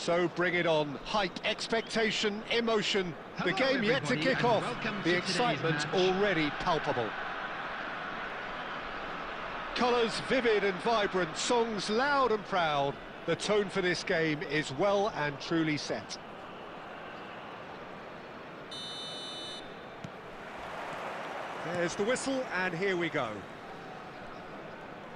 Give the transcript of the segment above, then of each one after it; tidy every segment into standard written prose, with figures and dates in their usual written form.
So bring it on. Hype, expectation, emotion. The game yet to kick off. The excitement already palpable. Colours vivid and vibrant, songs loud and proud. The tone for this game is well and truly set. There's the whistle, and here we go.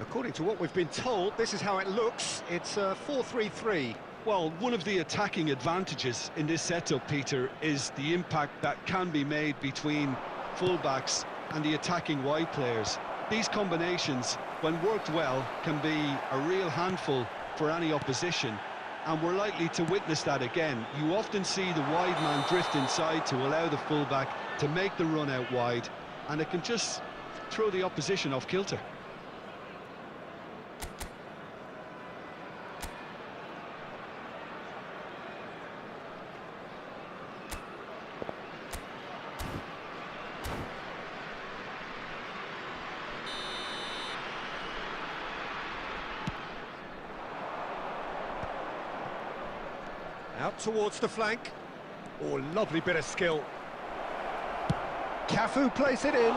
According to what we've been told, this is how it looks. It's a 4-3-3. Well, one of the attacking advantages in this setup, Peter, is the impact that can be made between fullbacks and the attacking wide players. These combinations, when worked well, can be a real handful for any opposition, and we're likely to witness that again. You often see the wide man drift inside to allow the fullback to make the run out wide, and it can just throw the opposition off kilter. Out towards the flank. Oh, lovely bit of skill. Cafu plays it in.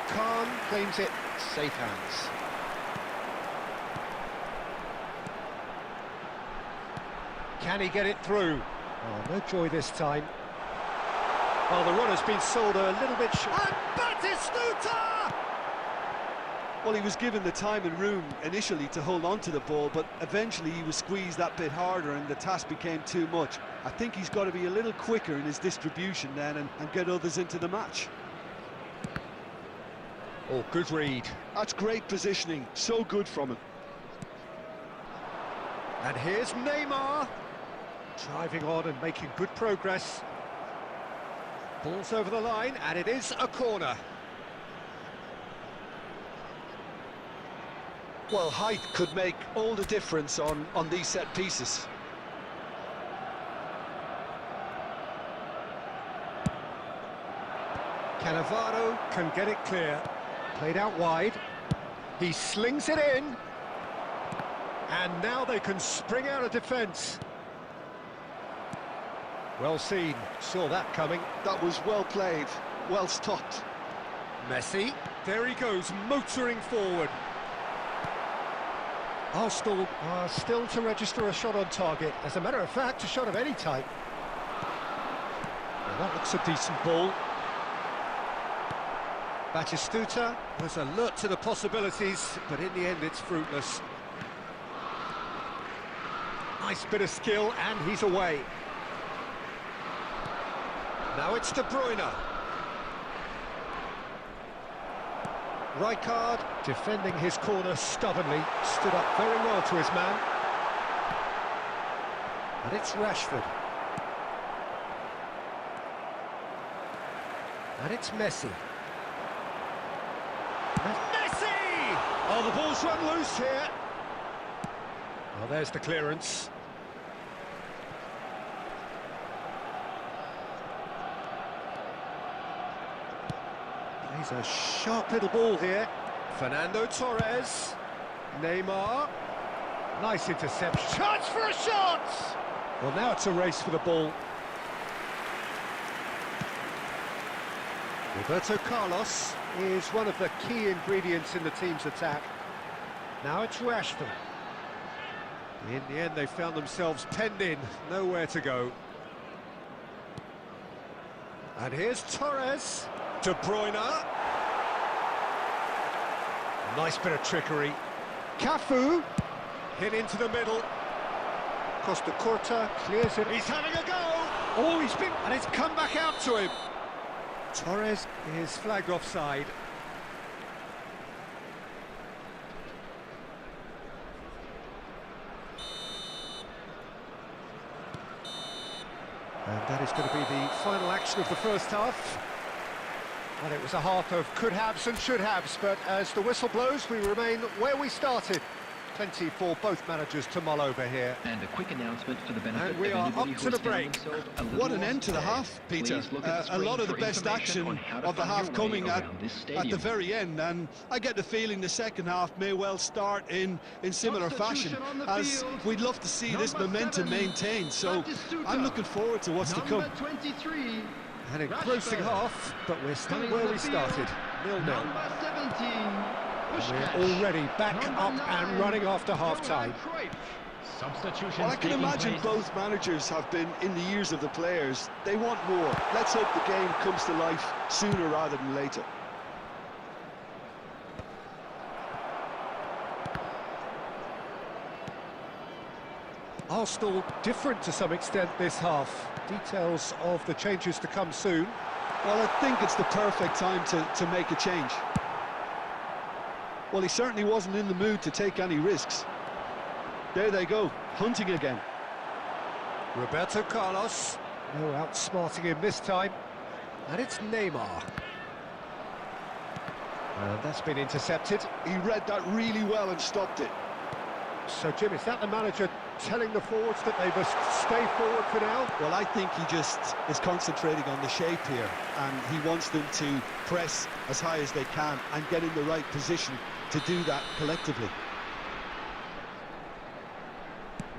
Khan claims it. Safe hands. Can he get it through? Oh, no joy this time. Well, the run has been sold a little bit short. And Batistuta! Well, he was given the time and room initially to hold on to the ball, but eventually he was squeezed that bit harder and the task became too much. I think he's got to be a little quicker in his distribution then and get others into the match. Oh, good read. That's great positioning, so good from him. And here's Neymar, driving on and making good progress. Ball's over the line, and it is a corner. Well, height could make all the difference on these set pieces. Cannavaro can get it clear. Played out wide. He slings it in. And now they can spring out of defence. Well seen. Saw that coming. That was well played. Well stopped. Messi. There he goes, motoring forward. Arsenal are still to register a shot on target. As a matter of fact, a shot of any type. Well, that looks a decent ball. Batistuta was alert to the possibilities, but in the end it's fruitless. Nice bit of skill, and he's away. Now it's De Bruyne. Rijkaard defending his corner stubbornly, stood up very well to his man. And it's Rashford. And it's Messi. Messi! Oh, the ball's run loose here. Well, there's the clearance. Plays a sharp little ball here. Fernando Torres. Neymar. Nice interception. Chance for a shot! Well, now it's a race for the ball. Roberto Carlos is one of the key ingredients in the team's attack. Now it's Rashford. In the end, they found themselves penned in, nowhere to go. And here's Torres. De Bruyne. Nice bit of trickery. Cafu. Hit into the middle. Costa Curta clears it. He's having a go. Oh, he's been... And it's come back out to him. Torres is flagged offside. And that is going to be the final action of the first half. And it was a half of could-haves and should-haves, but as the whistle blows, we remain where we started. Plenty for both managers to mull over here. And a quick announcement for the benefit and we are up to the break. What an end to the half, Peter. A lot of the best action of the half coming at the very end, and I get the feeling the second half may well start in similar fashion, as we'd love to see this momentum maintained. So I'm looking forward to what's to come. An engrossing half, but we're still where we started, 0-0. We're already back up and running after half-time. Well, I can imagine both managers have been in the ears of the players. They want more. Let's hope the game comes to life sooner rather than later. Arsenal different to some extent this half. Details of the changes to come soon. Well, I think it's the perfect time to make a change. Well, he certainly wasn't in the mood to take any risks. There they go, hunting again. Roberto Carlos. No outsmarting him this time. And it's Neymar. And that's been intercepted. He read that really well and stopped it. So, Jim, is that the manager telling the forwards that they must stay forward for now? Well, I think he just is concentrating on the shape here, and he wants them to press as high as they can and get in the right position to do that collectively.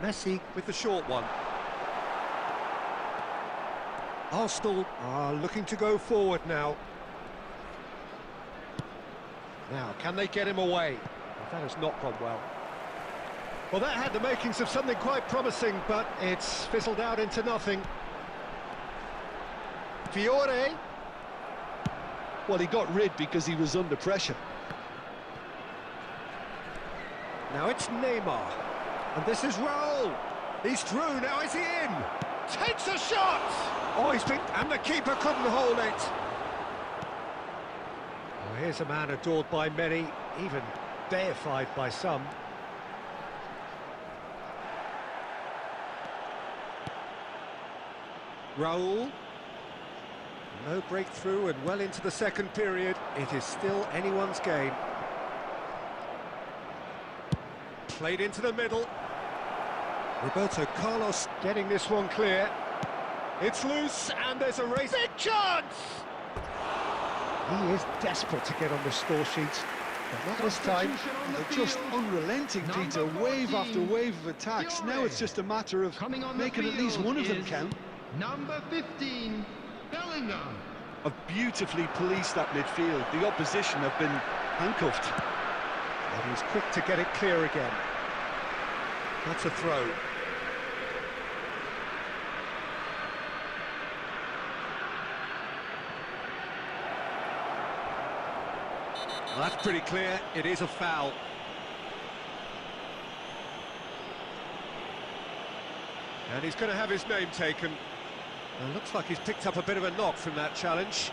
Messi with the short one. Arsenal are looking to go forward now. Now, can they get him away? That has not gone well. Well, that had the makings of something quite promising, but it's fizzled out into nothing. Fiore. Well, he got rid because he was under pressure. Now it's Neymar. And this is Raul. He's through, now is he in? Takes a shot! Oh, he's been... and the keeper couldn't hold it. Oh, here's a man adored by many, even deified by some. Raul. No breakthrough and well into the second period. It is still anyone's game. Played into the middle. Roberto Carlos getting this one clear. It's loose and there's a race. Big chance! He is desperate to get on the score sheet. But not this time. They're just unrelenting, Peter. Wave after wave of attacks. Now it's just a matter of making at least one of them count. Number 15, Bellingham. Have beautifully policed that midfield. The opposition have been handcuffed. And he's quick to get it clear again. That's a throw. Well, that's pretty clear. It is a foul. And he's going to have his name taken. Well, looks like he's picked up a bit of a knock from that challenge.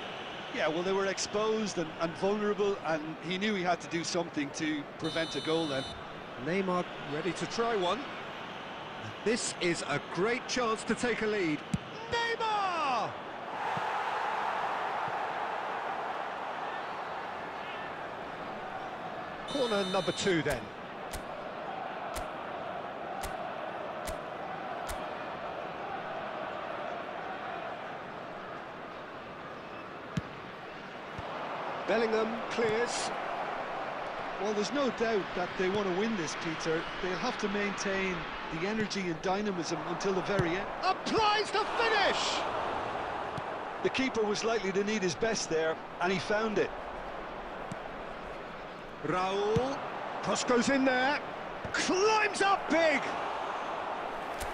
Yeah, well, they were exposed and vulnerable, and he knew he had to do something to prevent a goal then. Neymar ready to try one. This is a great chance to take a lead. Neymar! Corner number 2 then. Bellingham clears. Well, there's no doubt that they want to win this, Peter. They'll have to maintain the energy and dynamism until the very end. Applies the finish! The keeper was likely to need his best there, and he found it. Raul. Cross goes in there. Climbs up big!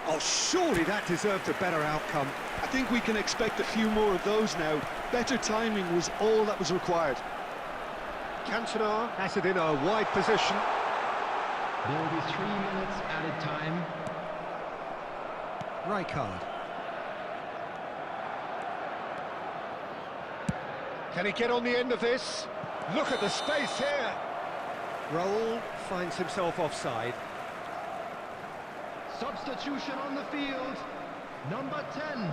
Oh, surely that deserved a better outcome. I think we can expect a few more of those now. Better timing was all that was required. Cantona has it in a wide position. There will be 3 minutes added time. Rijkaard. Can he get on the end of this? Look at the space here. Raul finds himself offside. Substitution on the field. Number 10,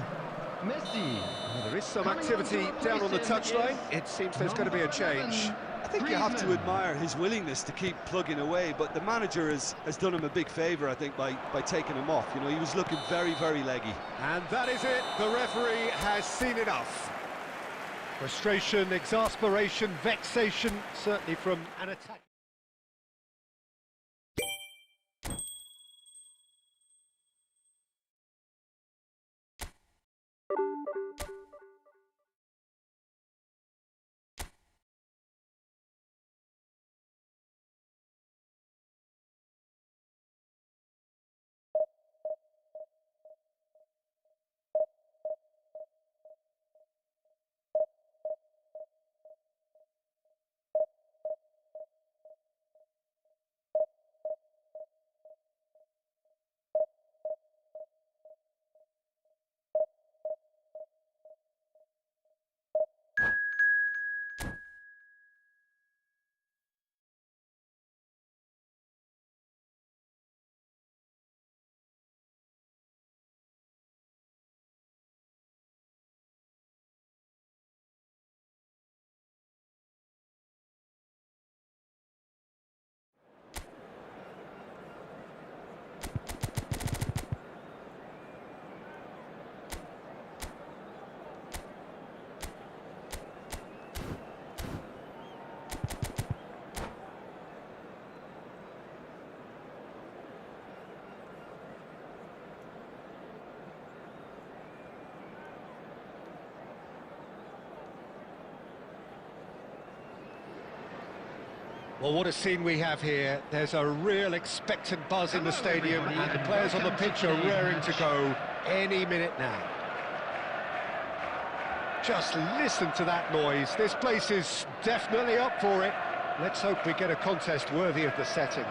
Messi. Well, there is some Coming activity on to down on the replace him touchline. is It seems there's going to be a change. number 11, I think you have to Griezmann. admire his willingness to keep plugging away, but the manager has done him a big favour, I think, by taking him off. You know, he was looking very, very leggy. And that is it. The referee has seen enough. Frustration, exasperation, vexation, certainly from an attack. Well, what a scene we have here. There's a real expectant buzz in the stadium, and the players on the pitch are raring to go any minute now. Just listen to that noise. This place is definitely up for it. Let's hope we get a contest worthy of the setting.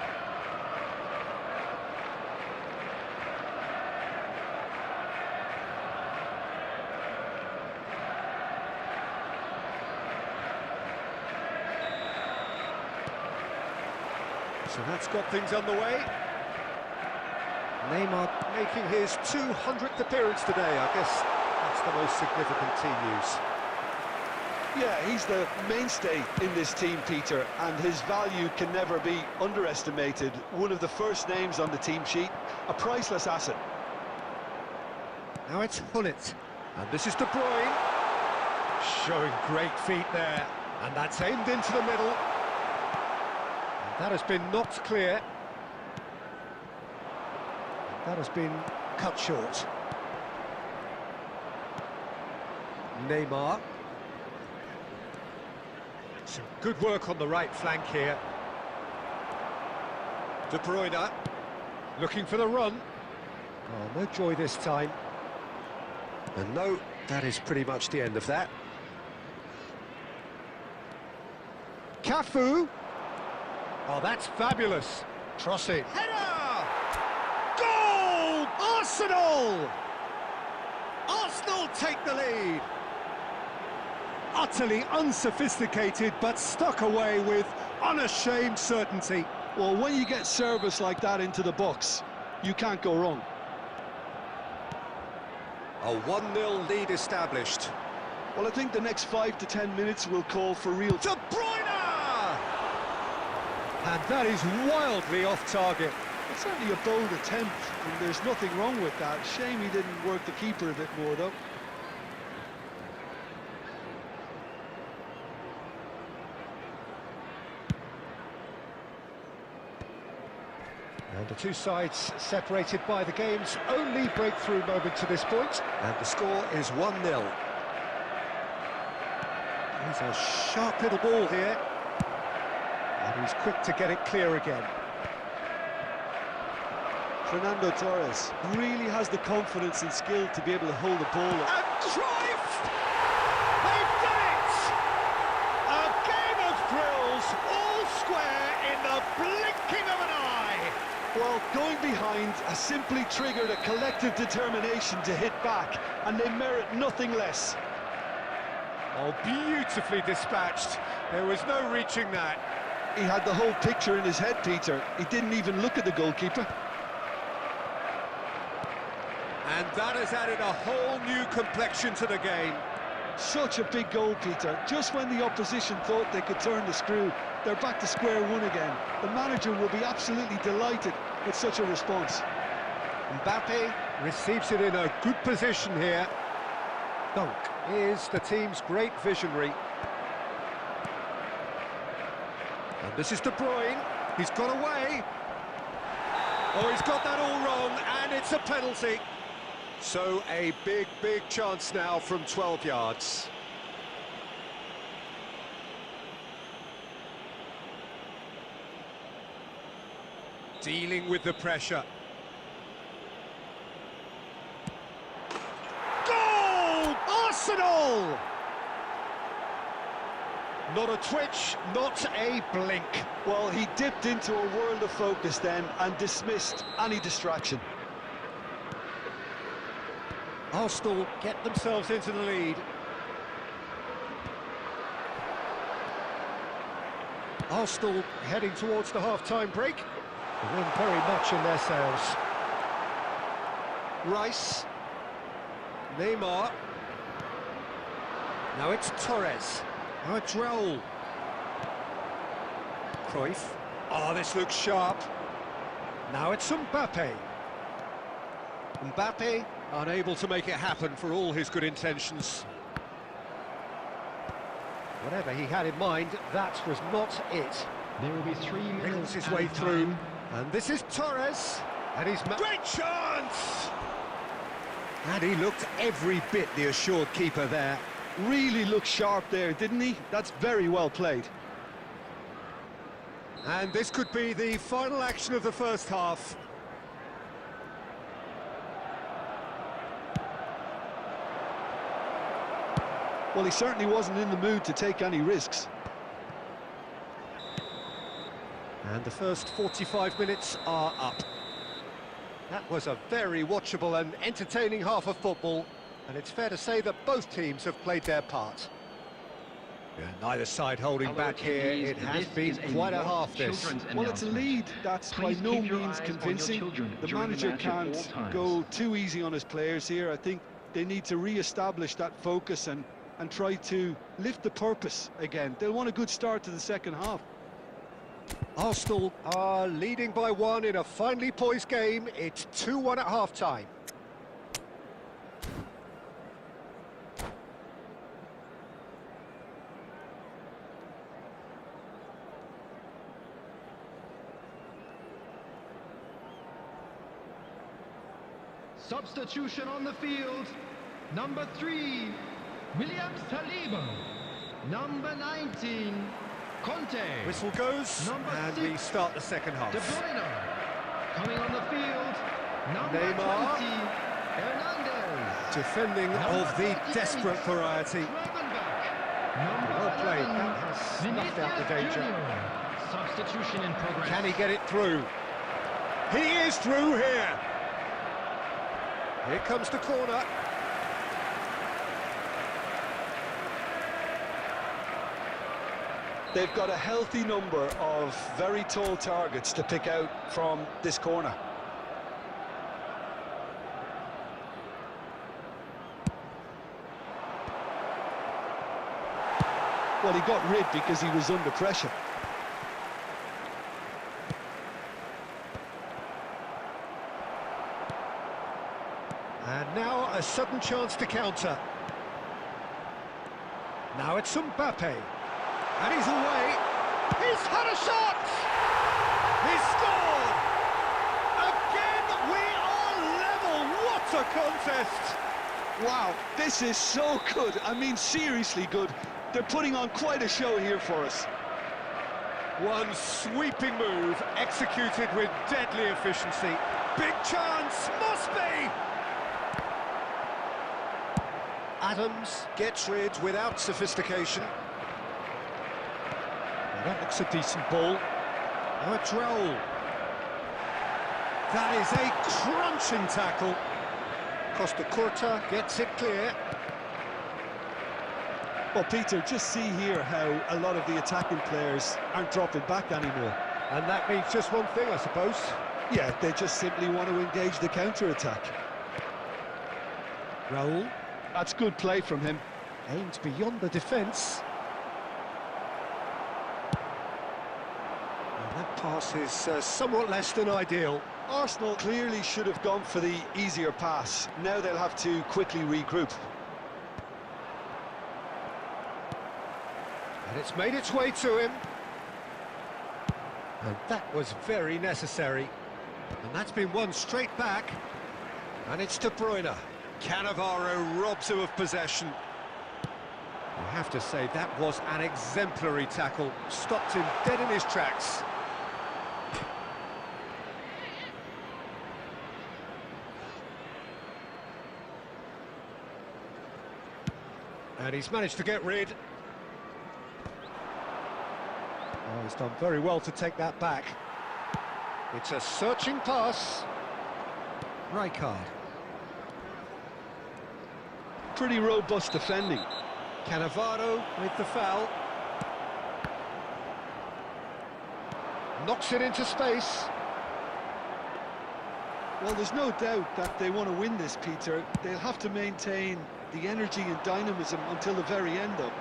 So that's got things underway. Neymar making his 200th appearance today. I guess that's the most significant team news. Yeah, he's the mainstay in this team, Peter, and his value can never be underestimated. One of the first names on the team sheet, a priceless asset. Now it's Hullet, and this is De Bruyne. Showing great feet there, and that's aimed into the middle. That has been knocked clear. That has been cut short. Neymar. Some good work on the right flank here. De Bruyne looking for the run. Oh, no joy this time. And no, that is pretty much the end of that. Cafu. Oh, that's fabulous. Trossard. Header! Goal! Arsenal! Arsenal take the lead. Utterly unsophisticated, but stuck away with unashamed certainty. Well, when you get service like that into the box, you can't go wrong. A 1-0 lead established. Well, I think the next 5 to 10 minutes will call for real... De Bruyne! And that is wildly off target. It's certainly a bold attempt, and there's nothing wrong with that. Shame he didn't work the keeper a bit more, though. And the two sides separated by the game's only breakthrough moment to this point. And the score is 1-0. He's a sharp little ball here. And he's quick to get it clear again. Fernando Torres really has the confidence and skill to be able to hold the ball. And Cruyff! They've done it! A game of thrills, all square in the blinking of an eye! Well, going behind has simply triggered a collective determination to hit back, and they merit nothing less. Oh, beautifully dispatched. There was no reaching that. He had the whole picture in his head, Peter. He didn't even look at the goalkeeper. And that has added a whole new complexion to the game. Such a big goal, Peter. Just when the opposition thought they could turn the screw, they're back to square one again. The manager will be absolutely delighted with such a response. Mbappe receives it in a good position here. Dunk is the team's great visionary. And this is De Bruyne. He's got away. Oh, he's got that all wrong, and it's a penalty. So a big, big chance now from 12 yards. Dealing with the pressure. Goal! Arsenal! Not a twitch, not a blink. Well, he dipped into a world of focus then and dismissed any distraction. Arsenal get themselves into the lead. Arsenal heading towards the half-time break. The wind very much in their sails. Rice. Neymar. Now it's Torres. Droll. Cruyff. Oh, this looks sharp. Now it's Mbappe. Mbappe unable to make it happen for all his good intentions. Whatever he had in mind, that was not it. There will be 3 minutes. Wriggles his added way through, time. and this is Torres, and he's... Great chance! And he looked every bit the assured keeper there. Really looked sharp there, didn't he? That's very well played. And this could be the final action of the first half. Well, he certainly wasn't in the mood to take any risks. And the first 45 minutes are up. That was a very watchable and entertaining half of football, and it's fair to say that both teams have played their part. Yeah, neither side holding back here. It has been quite a half, this. Well, it's a lead that's by no means convincing. The manager can't go too easy on his players here. I think they need to re-establish that focus and try to lift the purpose again. They'll want a good start to the second half. Arsenal are leading by 1 in a finely poised game. It's 2-1 at half-time. Substitution on the field. Number 3, William Saliba. Number 19, Conte. Whistle goes, Number and 6, we start the second half. De Bruyne. Coming on the field, number Neymar. 20, Hernandez. Defending Number of the 38, desperate variety. Gravenberch. Number Well played, 11, that has snuffed out the Vinicius danger. Junior. Substitution in progress. Can he get it through? He is through here. Here comes the corner. They've got a healthy number of very tall targets to pick out from this corner. Well, he got rid because he was under pressure. And now a sudden chance to counter. Now it's Mbappe. And he's away. He's had a shot! He's scored! Again, we are level! What a contest! Wow, this is so good. I mean, seriously good. They're putting on quite a show here for us. One sweeping move, executed with deadly efficiency. Big chance, must be! Adams gets rid without sophistication. Well, that looks a decent ball. Now it's Raul. That is a crunching tackle. Costa Curta gets it clear. Well, Peter, just see here how a lot of the attacking players aren't dropping back anymore. And that means just one thing, I suppose. Yeah, they just simply want to engage the counter-attack. Raul. That's good play from him. Aimed beyond the defence. And that pass is somewhat less than ideal. Arsenal clearly should have gone for the easier pass. Now they'll have to quickly regroup. And it's made its way to him. And that was very necessary. And that's been won straight back. And it's De Bruyne. Cannavaro robs him of possession. I have to say, that was an exemplary tackle. Stopped him dead in his tracks. And he's managed to get rid. Oh, he's done very well to take that back. It's a searching pass. Rijkaard. Pretty robust defending. Cannavaro with the foul. Knocks it into space. Well, there's no doubt that they want to win this, Peter. They'll have to maintain the energy and dynamism until the very end, though.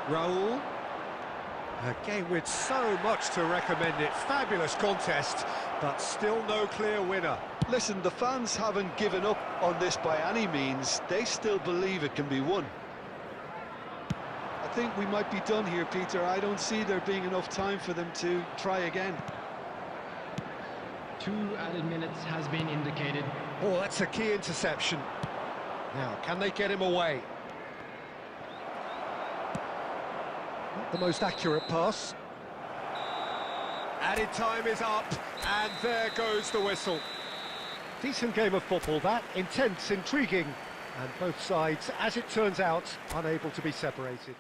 Raul. A game with so much to recommend it. Fabulous contest, but still no clear winner. Listen, the fans haven't given up on this by any means. They still believe it can be won. I think we might be done here, Peter. I don't see there being enough time for them to try again. 2 added minutes has been indicated. Oh, that's a key interception. Now, can they get him away? Not the most accurate pass. Added time is up, and there goes the whistle. Decent game of football, that. Intense, intriguing, and both sides, as it turns out, unable to be separated.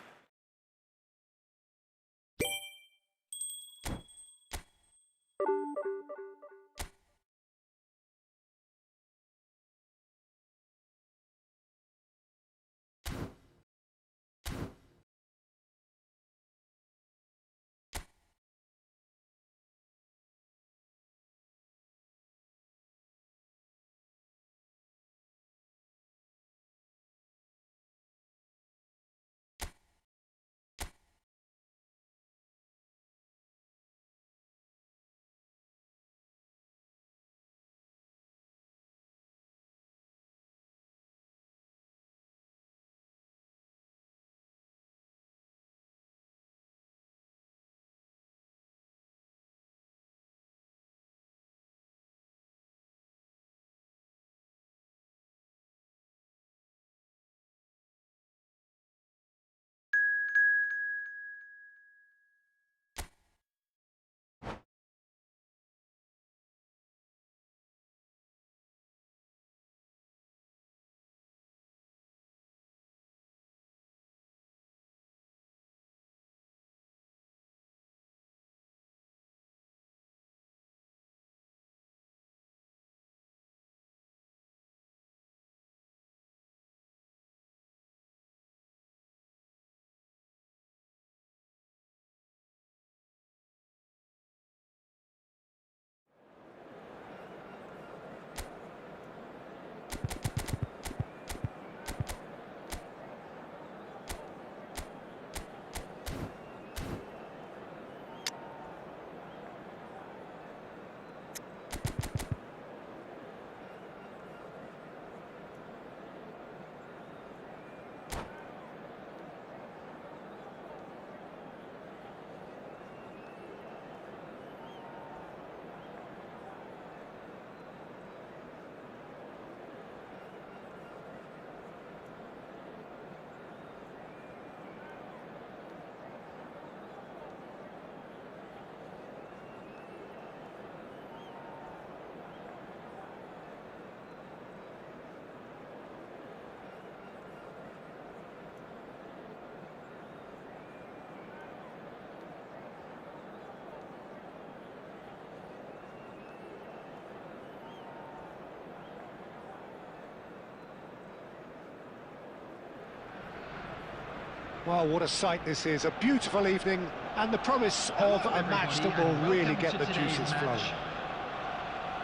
Well, what a sight this is. A beautiful evening and the promise of a match that will really get the juices flowing.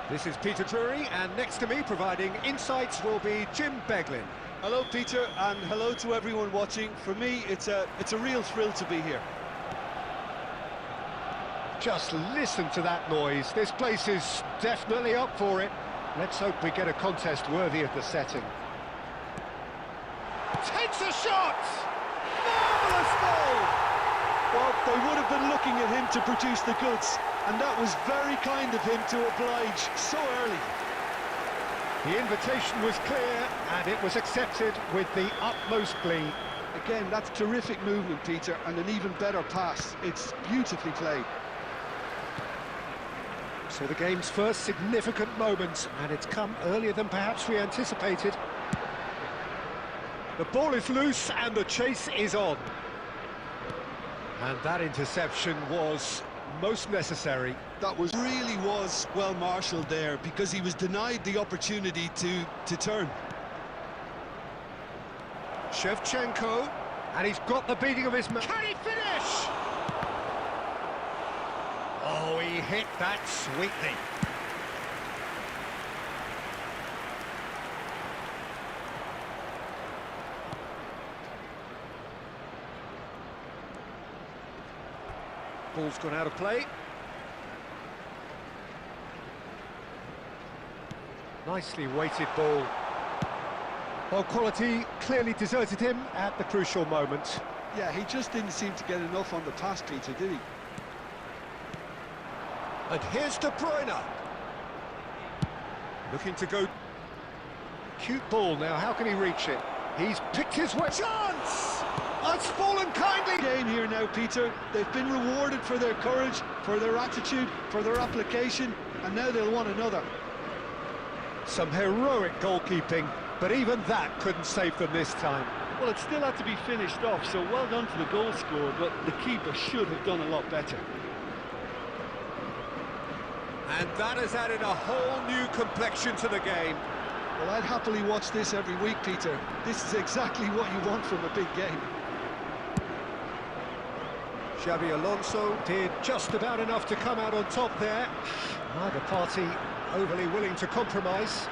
This is Peter Drury, and next to me providing insights will be Jim Beglin. Hello, Peter, and hello to everyone watching. For me, it's a real thrill to be here. Just listen to that noise. This place is definitely up for it. Let's hope we get a contest worthy of the setting. Takes a shot! Marvellous goal! Well, they would have been looking at him to produce the goods, and that was very kind of him to oblige so early. The invitation was clear, and it was accepted with the utmost glee. Again, that's terrific movement, Peter, and an even better pass. It's beautifully played. So the game's first significant moment, and it's come earlier than perhaps we anticipated. The ball is loose and the chase is on. And that interception was most necessary. That really was well marshalled there, because he was denied the opportunity to turn. Shevchenko, and he's got the beating of his man. Can he finish? Oh, he hit that sweetly. Ball's gone out of play. Nicely weighted ball. Well, quality clearly deserted him at the crucial moment. Yeah, he just didn't seem to get enough on the pass, Peter, did he? And here's De Bruyne. Looking to go. Cute ball now, how can he reach it? He's picked his way. Chance! It's fallen kindly. Game here now, Peter. They've been rewarded for their courage, for their attitude, for their application, and now they'll want another. Some heroic goalkeeping, but even that couldn't save them this time. Well, it still had to be finished off, so well done to the goal scorer, but the keeper should have done a lot better. And that has added a whole new complexion to the game. Well, I'd happily watch this every week, Peter. This is exactly what you want from a big game. Xabi Alonso did just about enough to come out on top there. Neither party overly willing to compromise.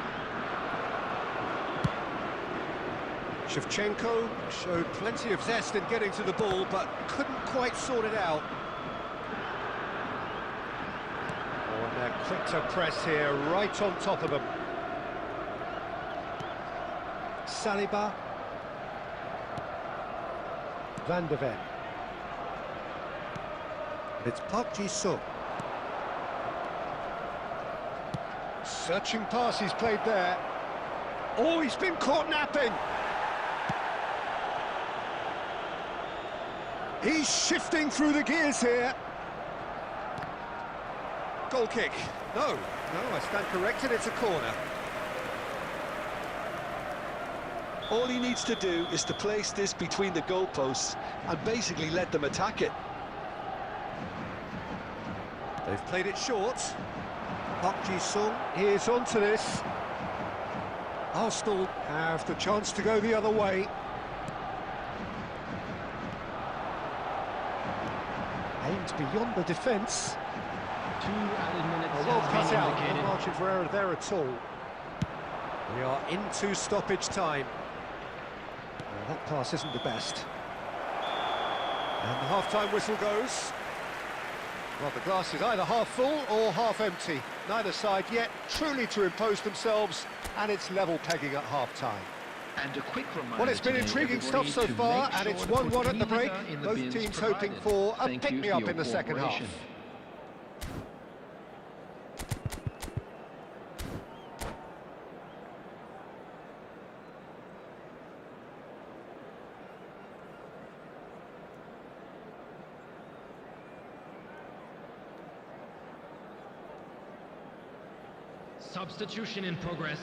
Shevchenko showed plenty of zest in getting to the ball, but couldn't quite sort it out. Oh, and they're quick to press here, right on top of them. Saliba. Van de Ven. It's Park Ji-sung. Searching pass he's played there. Oh, he's been caught napping. He's shifting through the gears here. Goal kick. No, I stand corrected, it's a corner. All he needs to do is to place this between the goalposts and basically let them attack it. They've played it short. Park Ji-sung is onto this. Arsenal have the chance to go the other way. Aimed beyond the defence. 2 added minutes Well has cut been out, no indicated. margin for error there at all. We are into stoppage time. Well, that pass isn't the best. And the half-time whistle goes. Well, the glass is either half full or half empty. Neither side yet truly to impose themselves, and it's level pegging at half-time. And a quick reminder Well, it's been today, intriguing stuff everybody, so to far, make and sure it's to put 1-1 at the break. vinegar in the Both bins teams provided. hoping for a Thank you pick-me-up for in the your second half. cooperation. Substitution in progress.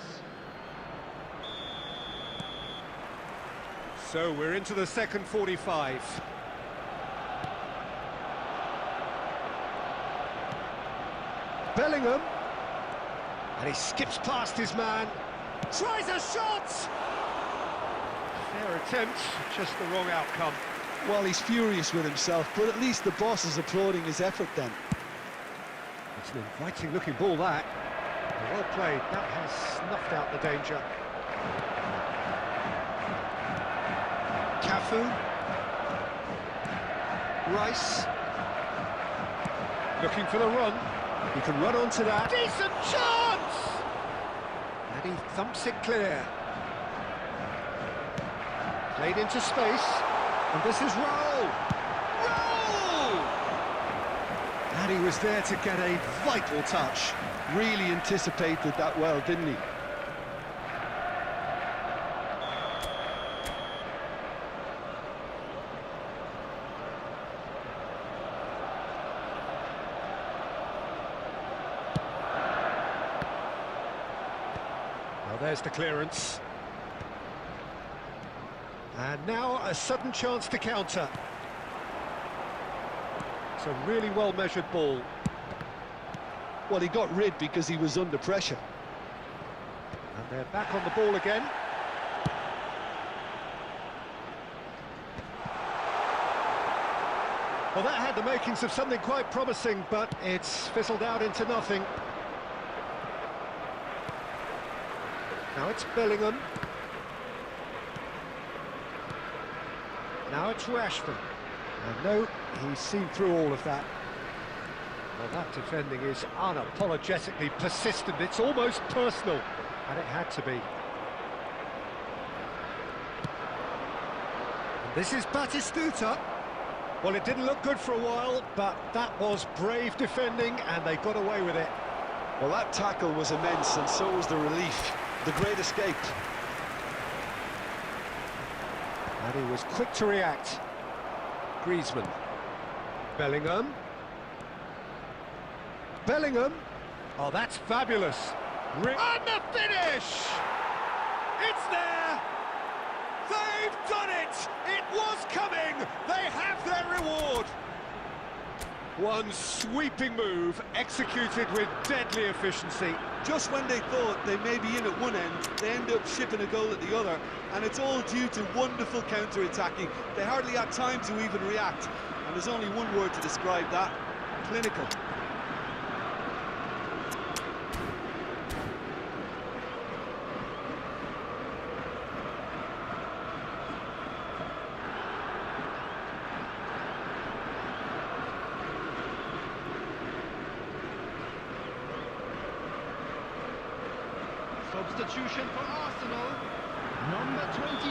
So we're into the second 45. Bellingham. And he skips past his man. Tries a shot! Fair attempt, just the wrong outcome. Well, he's furious with himself, but at least the boss is applauding his effort then. It's an inviting looking ball, that. Well played, that has snuffed out the danger. Cafu. Rice. Looking for the run. He can run onto that. Decent chance! And he thumps it clear. Played into space. And this is Raul. Raul! And he was there to get a vital touch. Really anticipated that well, didn't he? Well, there's the clearance. And now a sudden chance to counter. It's a really well-measured ball. Well, he got rid because he was under pressure. And they're back on the ball again. Well, that had the makings of something quite promising, but it's fizzled out into nothing. Now it's Bellingham. Now it's Rashford. And no, he's seen through all of that. Well, that defending is unapologetically persistent. It's almost personal, and it had to be. And this is Batistuta. Well, it didn't look good for a while, but that was brave defending, and they got away with it. Well, that tackle was immense, and so was the relief. The great escape. And he was quick to react. Griezmann. Bellingham. Bellingham. Oh, that's fabulous. And the finish! It's there! They've done it! It was coming! They have their reward! One sweeping move, executed with deadly efficiency. Just when they thought they may be in at one end, they end up shipping a goal at the other, and it's all due to wonderful counter-attacking. They hardly had time to even react, and there's only one word to describe that: clinical. Substitution for Arsenal. Number 22,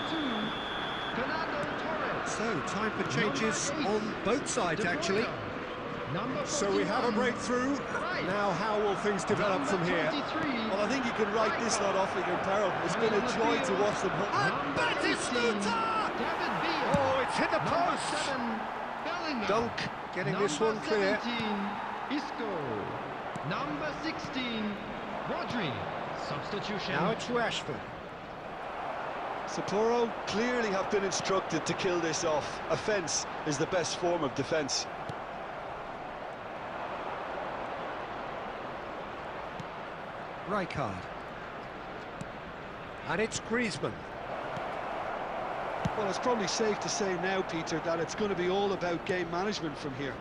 Fernando Torres. So, time for changes on both sides, actually. Number 41, So we have a breakthrough. Right. Now, how will things develop from here? 23, Well, I think you can write this lot off at your peril. It's been a joy to watch them. And Batistuta! David Villa. Oh, it's hit the Number post! 7, Bellingham. Dunk, getting this Number one clear. 17, Isco. Number 16, Rodri. Substitution. Now it's Rashford. Sapporo clearly have been instructed to kill this off. Offence is the best form of defence. Rijkaard. And it's Griezmann. Well, it's probably safe to say now, Peter, that it's going to be all about game management from here.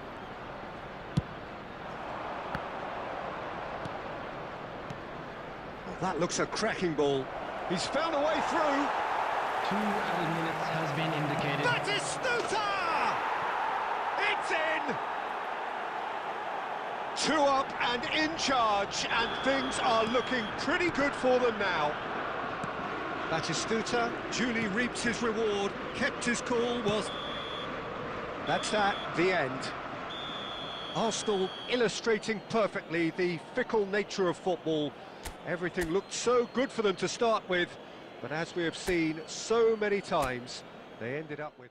Oh, that looks a cracking ball. He's found a way through. 2 added minutes has been indicated. Batistuta! It's in! 2 up and in charge, and things are looking pretty good for them now. Batistuta duly reaps his reward, kept his cool, was... That's that, the end. Arsenal illustrating perfectly the fickle nature of football. Everything looked so good for them to start with, but as we have seen so many times, they ended up with...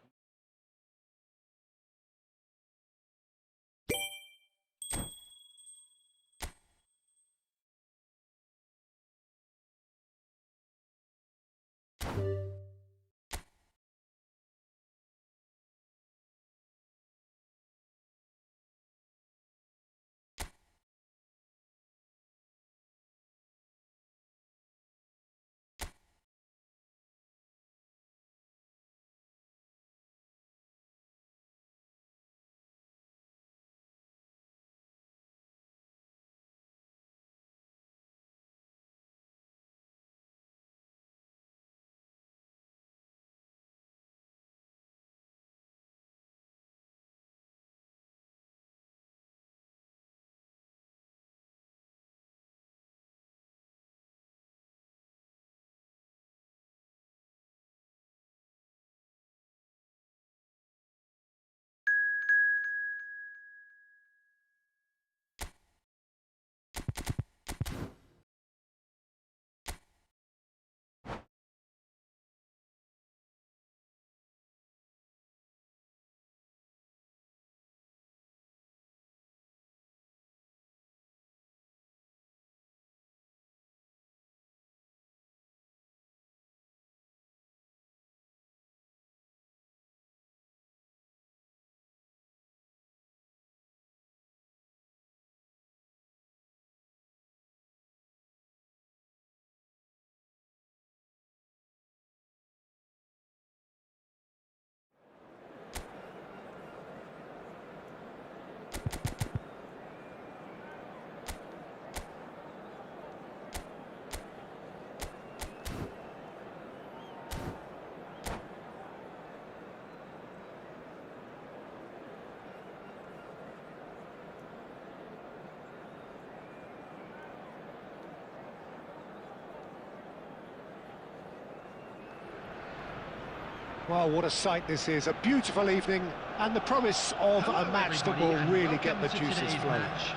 Well, what a sight this is. A beautiful evening and the promise of Hello, a match that everybody, will and really get welcome the to juices today's flowing. match.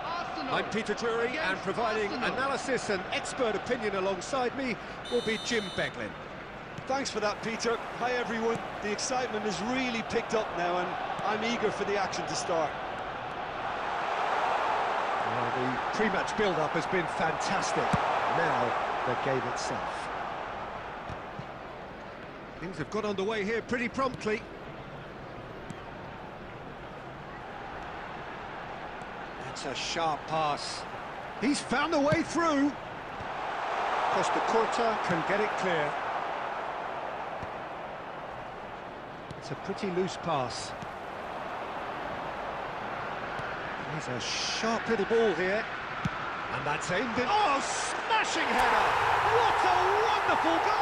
Arsenal I'm Peter Drury, and against providing Arsenal. analysis and expert opinion alongside me will be Jim Beglin. Thanks for that, Peter. Hi, everyone. The excitement has really picked up now, and I'm eager for the action to start. Well, the pre-match build-up has been fantastic. Now, the game itself. Things have got underway here pretty promptly. That's a sharp pass. He's found a way through. Costa Curta can get it clear. It's a pretty loose pass. He's a sharp little ball here. And that's aimed in. Oh, smashing header! What a wonderful goal!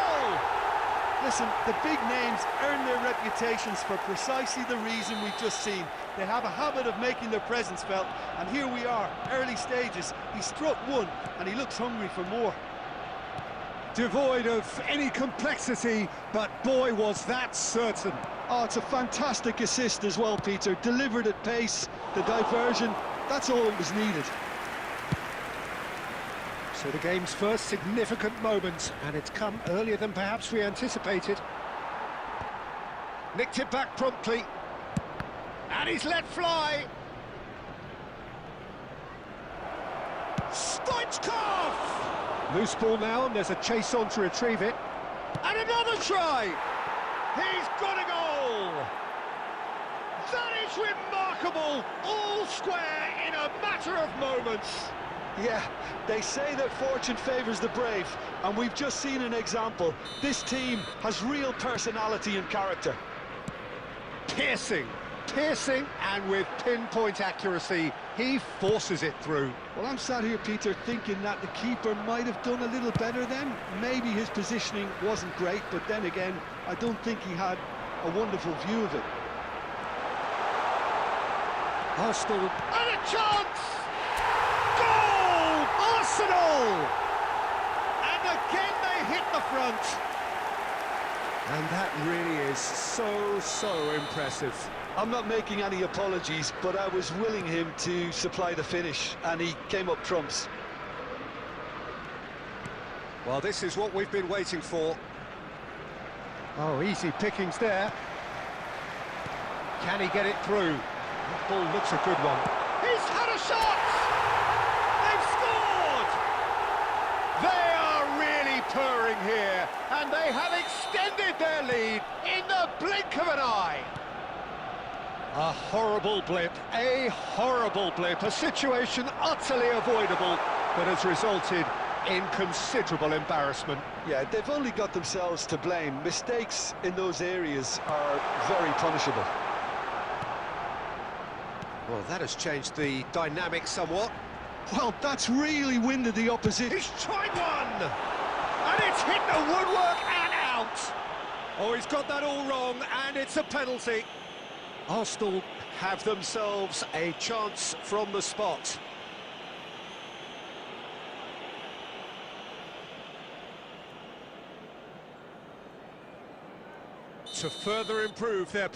Listen, the big names earn their reputations for precisely the reason we've just seen. They have a habit of making their presence felt, and here we are, early stages. He struck one, and he looks hungry for more. Devoid of any complexity, but boy, was that certain. Oh, it's a fantastic assist as well, Peter. Delivered at pace, the diversion, that's all that was needed. So the game's first significant moment, and it's come earlier than perhaps we anticipated. Nicked it back promptly. And he's let fly. Stoichkov! Loose ball now, and there's a chase on to retrieve it. And another try! He's got a goal! That is remarkable! All square in a matter of moments. Yeah, they say that fortune favours the brave, and we've just seen an example. This team has real personality and character. Piercing, and with pinpoint accuracy, he forces it through. Well, I'm sat here, Peter, thinking that the keeper might have done a little better then. Maybe his positioning wasn't great, but then again, I don't think he had a wonderful view of it. Arsenal, and a chance! Goal! Arsenal! And again they hit the front. And that really is so impressive. I'm not making any apologies, but I was willing him to supply the finish, and he came up trumps. Well, this is what we've been waiting for. Oh, easy pickings there. Can he get it through? That ball looks a good one. He's had a shot! They've scored! They are really purring here, and they have extended their lead in the blink of an eye. A horrible blip, a situation utterly avoidable that has resulted in considerable embarrassment. Yeah, they've only got themselves to blame. Mistakes in those areas are very punishable. Well, that has changed the dynamic somewhat. Well, that's really winded the opposition. He's tried one! And it's hit the woodwork and out! Oh, he's got that all wrong, and it's a penalty. Arsenal have themselves a chance from the spot. To further improve their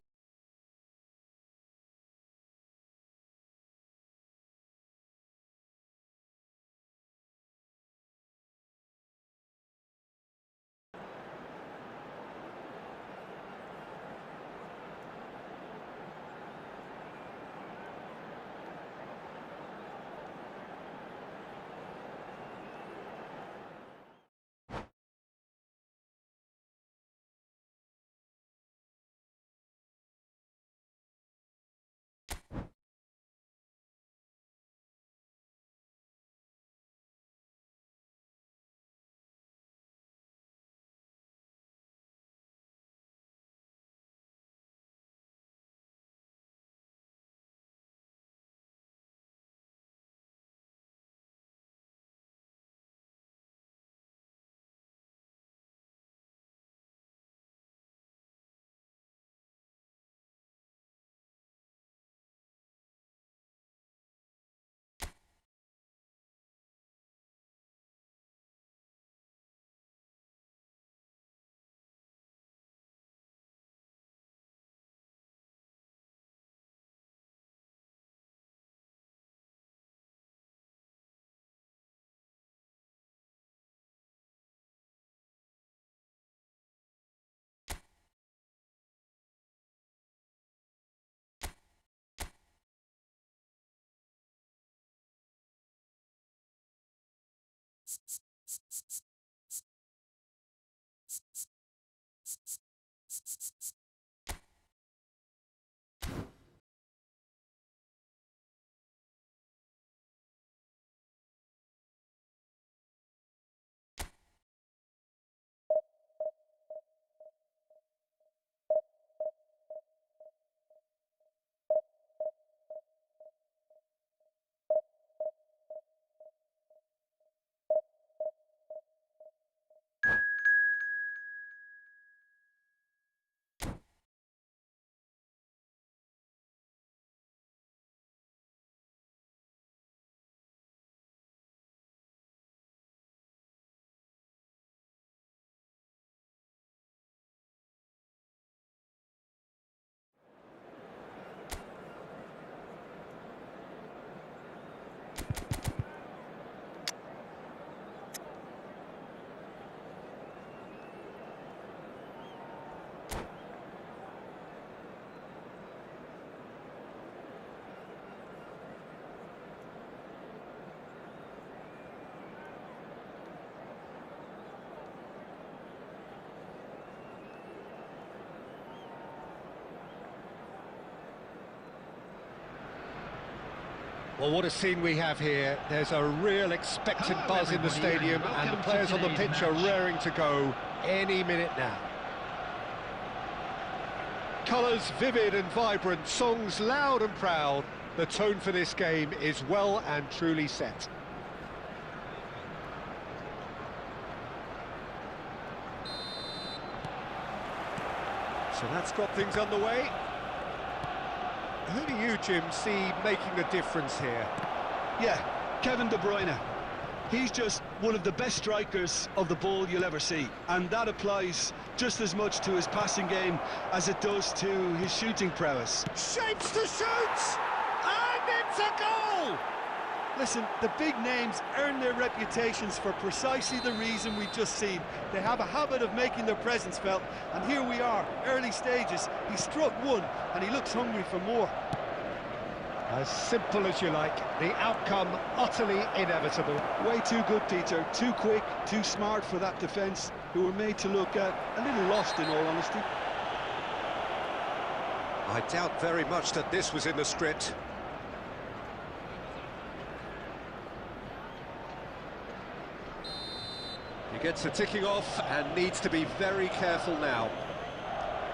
Well, what a scene we have here. There's a real expectant Hello, buzz in the everybody, stadium, and and the welcome players to on the today's pitch are match. raring to go any minute now. Colours vivid and vibrant, songs loud and proud. The tone for this game is well and truly set. So that's got things underway. Who do you, Jim, see making the difference here? Yeah, Kevin De Bruyne. He's just one of the best strikers of the ball you'll ever see, and that applies just as much to his passing game as it does to his shooting prowess. Shapes to shoot! And it's a goal! Listen, the big names earn their reputations for precisely the reason we've just seen. They have a habit of making their presence felt, and here we are, early stages. He struck one, and he looks hungry for more. As simple as you like, the outcome utterly inevitable. Way too good, Peter. Too quick, too smart for that defence, who were made to look a little lost, in all honesty. I doubt very much that this was in the script. He gets a ticking off and needs to be very careful now.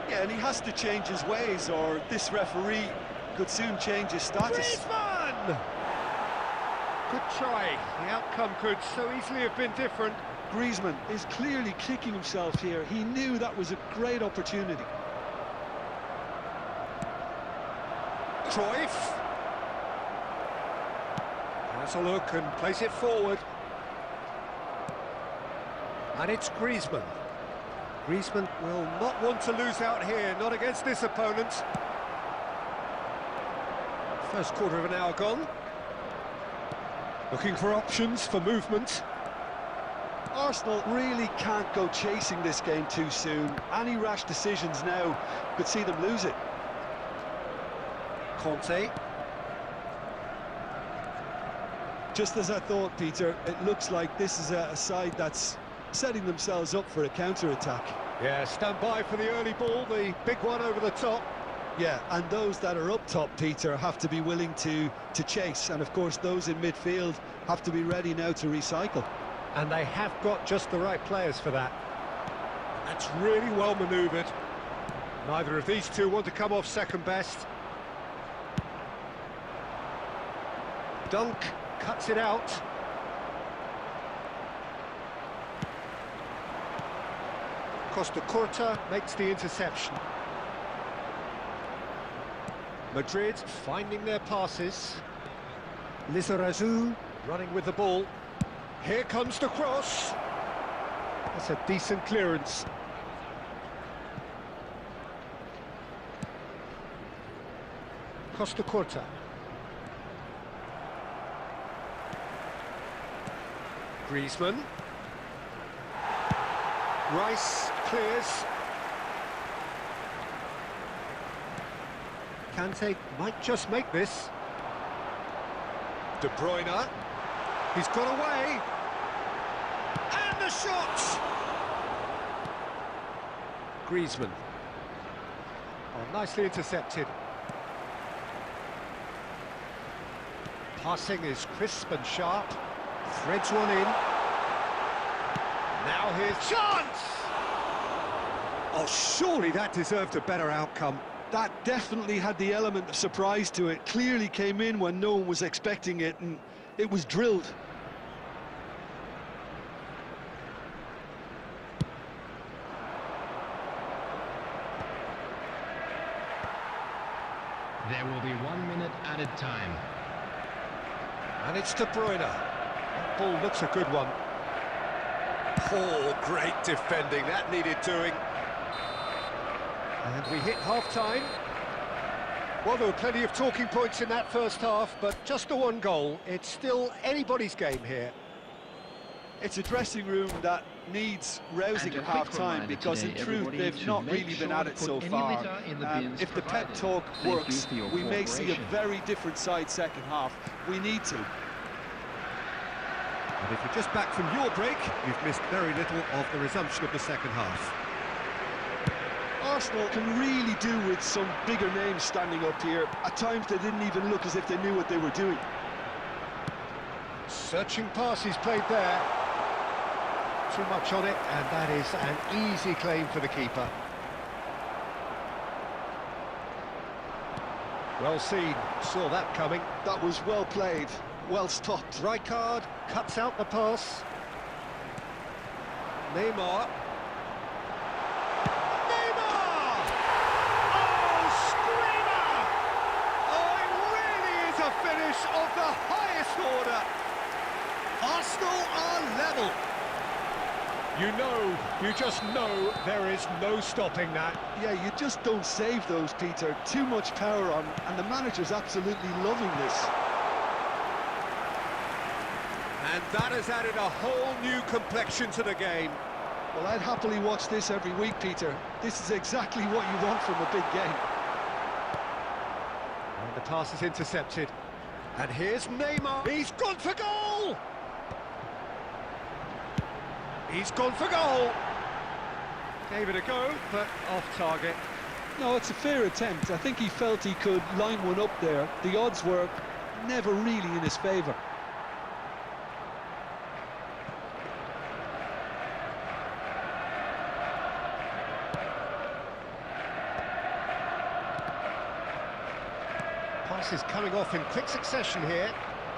Yeah, and he has to change his ways, or this referee could soon change his status. Griezmann! Good try. The outcome could so easily have been different. Griezmann is clearly kicking himself here. He knew that was a great opportunity. Cruyff. Has a look and plays it forward. And it's Griezmann. Griezmann will not want to lose out here, not against this opponent. First quarter of an hour gone. Looking for options for movement. Arsenal really can't go chasing this game too soon. Any rash decisions now could see them lose it. Conte. Just as I thought, Peter, it looks like this is a side that's setting themselves up for a counter-attack. Yeah, stand by for the early ball, the big one over the top. Yeah, and those that are up top, Peter, have to be willing to chase. And, of course, those in midfield have to be ready now to recycle. And they have got just the right players for that. That's really well manoeuvred. Neither of these two want to come off second best. Dunk cuts it out. Costa Curta makes the interception. Madrid finding their passes. Lizarazu running with the ball. Here comes the cross. That's a decent clearance. Costa Curta. Griezmann. Rice clears. Kante might just make this. De Bruyne. He's got away. And the shot! Griezmann. Oh, nicely intercepted. Passing is crisp and sharp. Threads one in. Now here's chance! Oh, surely that deserved a better outcome. That definitely had the element of surprise to it. Clearly came in when no one was expecting it, and it was drilled. There will be 1 minute added time. And it's De Bruyne. That ball looks a good one. Oh, great defending. That needed doing. And we hit half-time. Well, there were plenty of talking points in that first half, but just the one goal. It's still anybody's game here. It's a dressing room that needs rousing And at a quick half-time, reminder because in today, truth everybody, they've to not make really sure been at to it put so any far. litter in the bins If the pep provided. talk Thank you works, for your we may see a cooperation. very different side second half. We need to. And if you're just back from your break, you've missed very little of the resumption of the second half. Arsenal can really do with some bigger names standing up here. At times they didn't even look as if they knew what they were doing. Searching pass he's played there. Too much on it, and that is an easy claim for the keeper. Well seen, saw that coming. That was well played, well stopped. Rijkaard cuts out the pass. Neymar. Neymar! Oh, screamer! Oh, it really is a finish of the highest order. Arsenal are level. You just know there is no stopping that. Yeah, you just don't save those, Peter. Too much power on, and the manager's absolutely loving this. And that has added a whole new complexion to the game. Well, I'd happily watch this every week, Peter. This is exactly what you want from a big game. And the pass is intercepted. And here's Neymar. He's gone for goal! He's gone for goal. Gave it a go, but off target. No, it's a fair attempt. I think he felt he could line one up there. The odds were never really in his favour. Pass is coming off in quick succession here.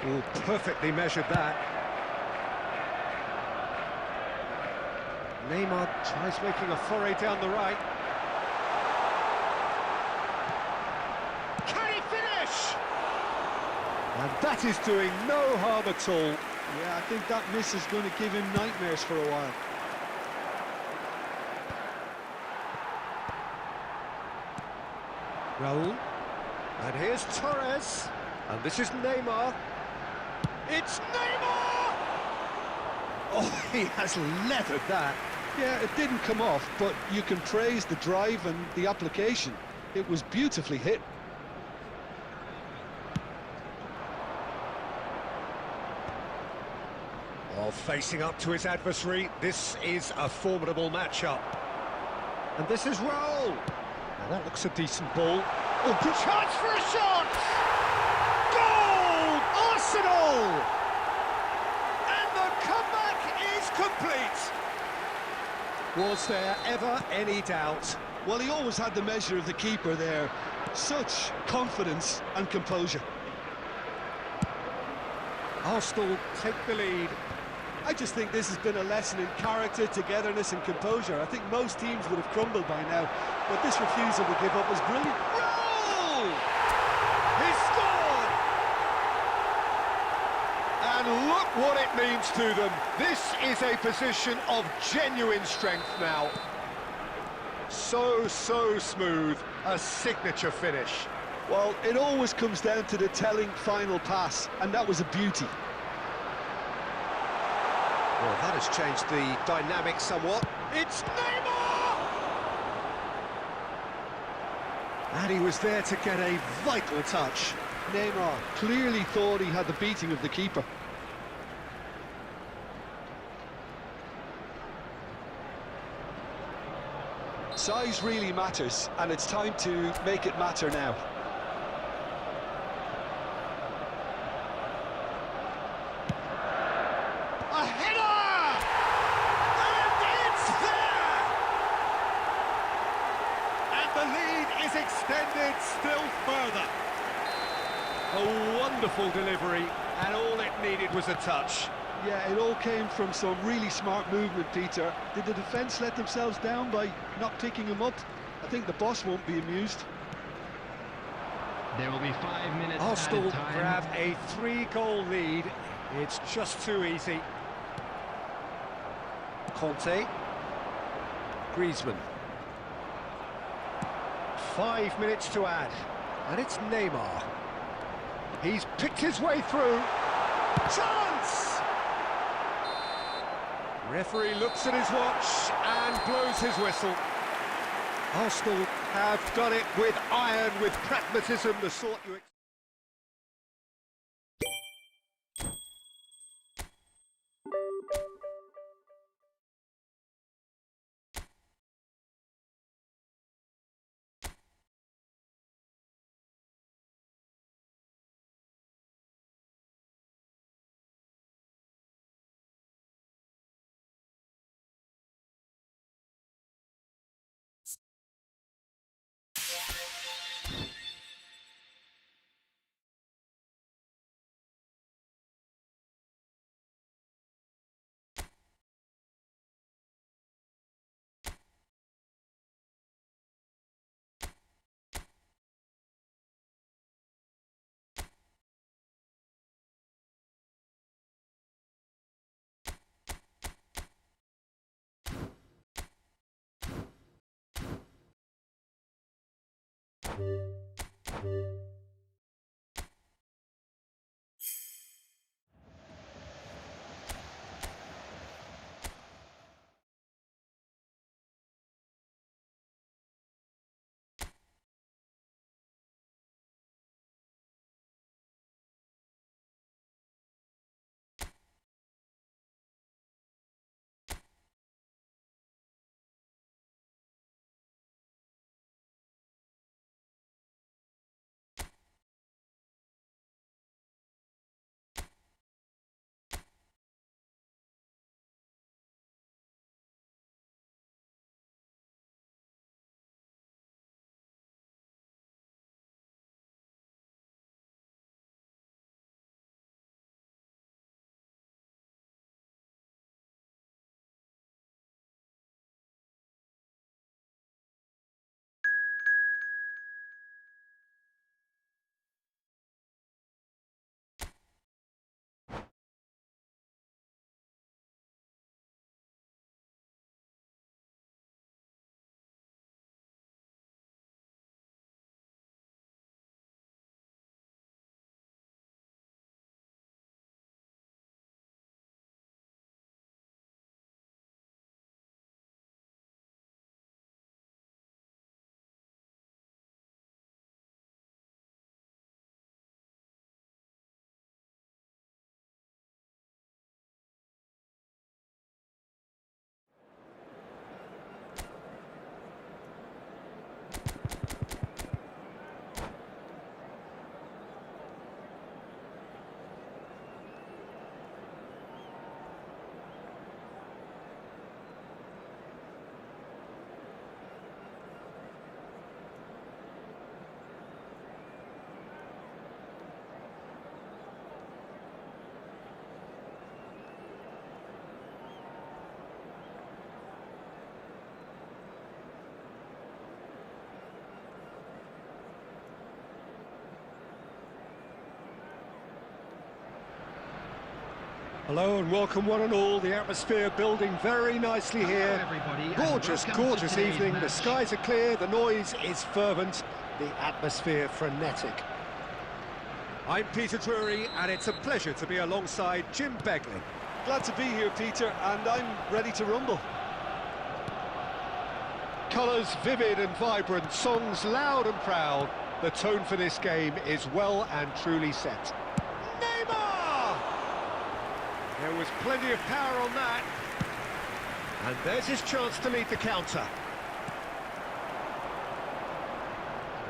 Oh, perfectly measured that. Neymar tries making a foray down the right. Can he finish? And that is doing no harm at all. Yeah, I think that miss is going to give him nightmares for a while. Raul. And here's Torres. And this is Neymar. It's Neymar! Oh, he has leathered that. Yeah, it didn't come off, but you can praise the drive and the application. It was beautifully hit. While facing up to his adversary, this is a formidable matchup. And this is Raul. Now that looks a decent ball. Oh, good chance for a shot! Goal! Arsenal! And the comeback is complete. Was there ever any doubt? Well, he always had the measure of the keeper there. Such confidence and composure. Arsenal take the lead. I just think this has been a lesson in character, togetherness and composure. I think most teams would have crumbled by now, but this refusal to give up was brilliant. Goal! He scored! And look what it means to them. This is a position of genuine strength now. So smooth, a signature finish. Well, it always comes down to the telling final pass, and that was a beauty. Well, that has changed the dynamic somewhat. It's Neymar! And he was there to get a vital touch. Neymar clearly thought he had the beating of the keeper. Size really matters, and it's time to make it matter now. A header! And it's there! And the lead is extended still further. A wonderful delivery, and all it needed was a touch. Yeah, it all came from some really smart movement, Peter. Did the defence let themselves down by not picking him up? I think the boss won't be amused. There will be 5 minutes Arsenal added time. grab a 3-goal lead. It's just too easy. Conte. Griezmann. 5 minutes to add. And it's Neymar. He's picked his way through. Chance! Referee looks at his watch and blows his whistle. Arsenal have done it with iron, with pragmatism, the sort you expect. Hello and welcome one and all. The atmosphere building very nicely here. everybody, and Gorgeous, welcome to gorgeous today's evening. The match. skies are clear, the noise is fervent, the atmosphere frenetic. I'm Peter Drury and it's a pleasure to be alongside Jim Begley. Glad to be here, Peter, and I'm ready to rumble. Colours vivid and vibrant, songs loud and proud. The tone for this game is well and truly set. Neymar! There was plenty of power on that. And there's his chance to lead the counter.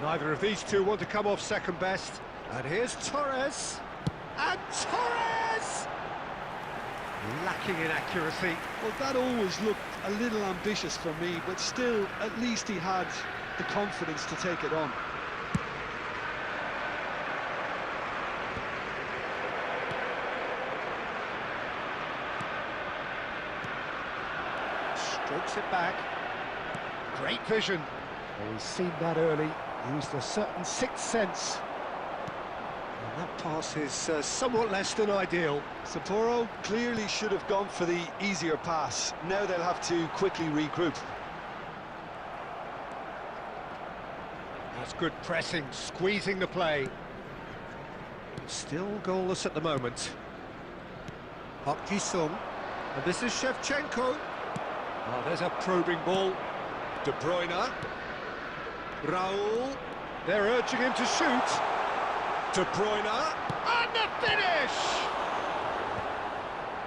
Neither of these two want to come off second best. And here's Torres. And Torres! Lacking in accuracy. Well, that always looked a little ambitious for me, but still, at least he had the confidence to take it on. Strokes it back. Great vision. Well, he's seen that early. Used a certain sixth sense. And that pass is somewhat less than ideal. Sapporo clearly should have gone for the easier pass. Now they'll have to quickly regroup. That's good pressing, squeezing the play. Still goalless at the moment. Park Ji-sung. And this is Shevchenko. Oh, there's a probing ball. De Bruyne. Raul. They're urging him to shoot. De Bruyne. And the finish!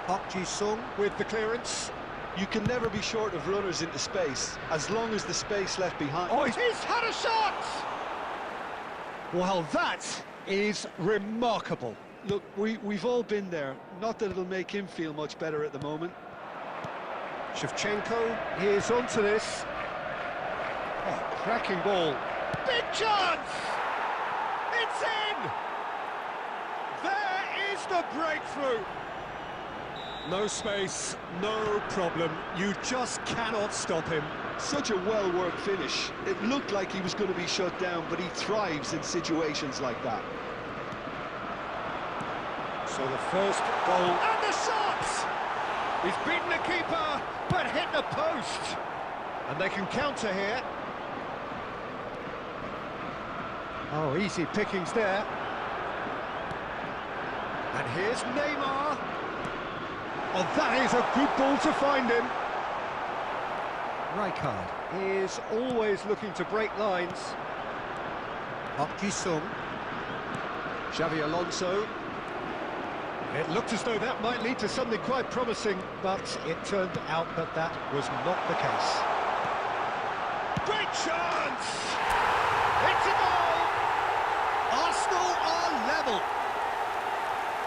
Park Ji-sung with the clearance. You can never be short of runners into space, as long as the space left behind. Oh, he's had a shot! Well, that is remarkable. Look, we've all been there. Not that it'll make him feel much better at the moment. Shevchenko is onto this. Oh, cracking ball. Big chance! It's in! There is the breakthrough! No space, no problem. You just cannot stop him. Such a well-worked finish. It looked like he was going to be shut down, but he thrives in situations like that. So the first goal... And the shot! He's beaten the keeper, but hit the post. And they can counter here. Oh, easy pickings there. And here's Neymar. Oh, that is a good ball to find him. Rijkaard is always looking to break lines. Park Ji-sung. Xavi Alonso. It looked as though that might lead to something quite promising, but it turned out that that was not the case. Great chance! It's a goal! Arsenal are level.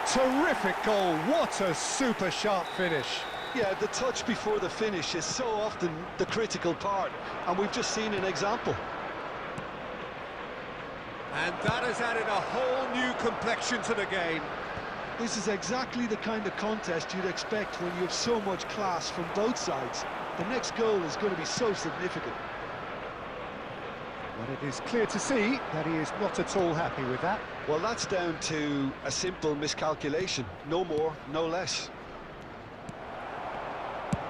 Terrific goal, what a super sharp finish. Yeah, the touch before the finish is so often the critical part, and we've just seen an example. And that has added a whole new complexion to the game. This is exactly the kind of contest you'd expect when you have so much class from both sides. The next goal is going to be so significant. But it is clear to see that he is not at all happy with that. Well, that's down to a simple miscalculation. No more, no less.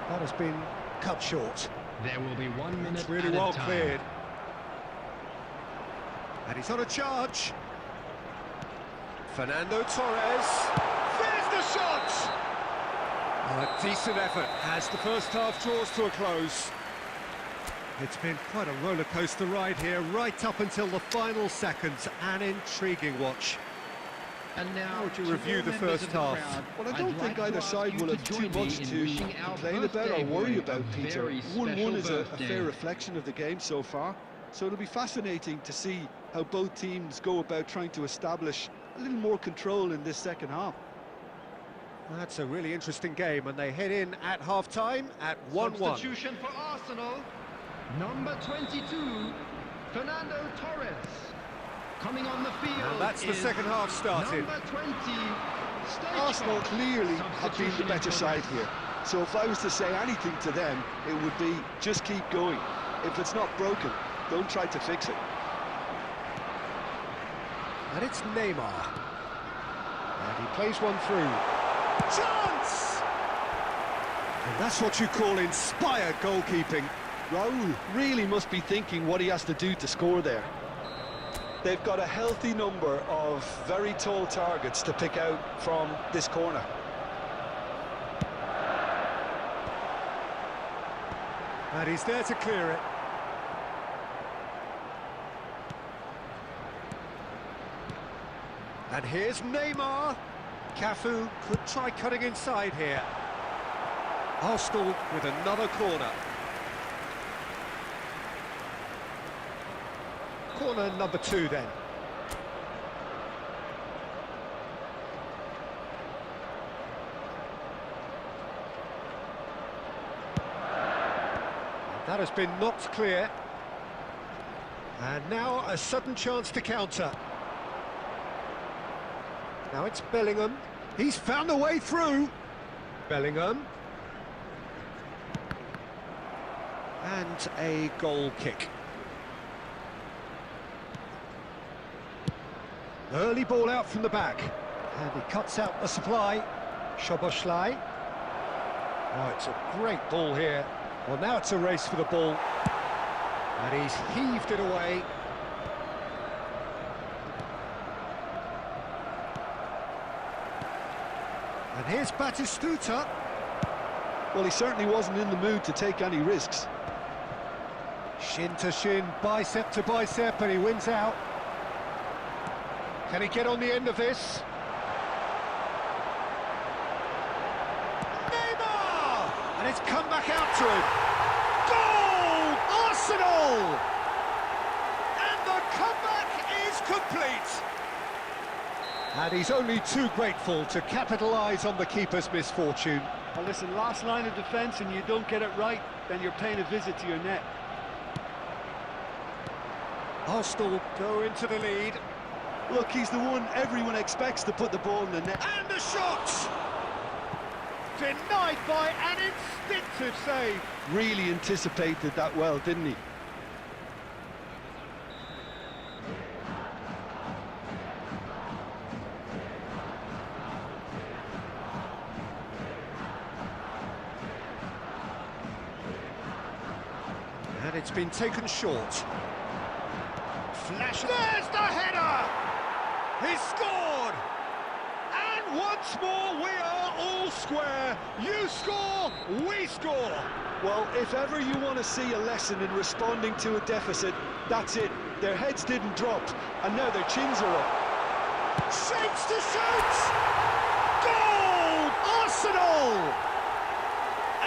That has been cut short. There will be 1 minute It's really added well time. cleared. And he's on a charge. Fernando Torres. There's the shot! Oh, a decent effort as the first half draws to a close. It's been quite a roller coaster ride here, right up until the final seconds. An intriguing watch. And now, How would you to review all the members first of the half? crowd, Well, I I'd don't think like either to side ask will you have to too join much me in to wishing our complain about or birthday worry boy about, a Peter. very 1-1 special is a birthday. fair reflection of the game so far, so it'll be fascinating to see how both teams go about trying to establish a little more control in this second half. That's a really interesting game, and they head in at half-time at 1-1. Substitution for Arsenal. Number 22, Fernando Torres. Coming on the field. And that's the is second half started. Number 20, Arsenal Stoichkov. clearly have been the Substitution better in side progress. here, so if I was to say anything to them, it would be just keep going. If it's not broken, don't try to fix it. And it's Neymar. And he plays one through. Chance! And that's what you call inspired goalkeeping. Raul really must be thinking what he has to do to score there. They've got a healthy number of very tall targets to pick out from this corner. And he's there to clear it. And here's Neymar. Cafu could try cutting inside here. Arsenal with another corner. Corner number 2 then. That has been knocked clear. And now a sudden chance to counter. Now it's Bellingham. He's found a way through. Bellingham. And a goal kick. Early ball out from the back. And he cuts out the supply. Szoboszlai. Oh, it's a great ball here. Well, now it's a race for the ball. And he's heaved it away. And here's Batistuta. Well, he certainly wasn't in the mood to take any risks. Shin to shin, bicep to bicep, and he wins out. Can he get on the end of this? Neymar! And it's come back out to him. Goal! Arsenal! And the comeback is complete. And he's only too grateful to capitalise on the keeper's misfortune. Well, listen, last line of defence and you don't get it right, then you're paying a visit to your net. Arsenal go into the lead. Look, he's the one everyone expects to put the ball in the net. And the shot! Denied by an instinctive save. Really anticipated that well, didn't he? And it's been taken short. Flash, there's the header! He's scored! And once more we are all square. You score, we score! Well, if ever you want to see a lesson in responding to a deficit, that's it. Their heads didn't drop, and now their chins are up. Shapes to shoot! Goal! Arsenal!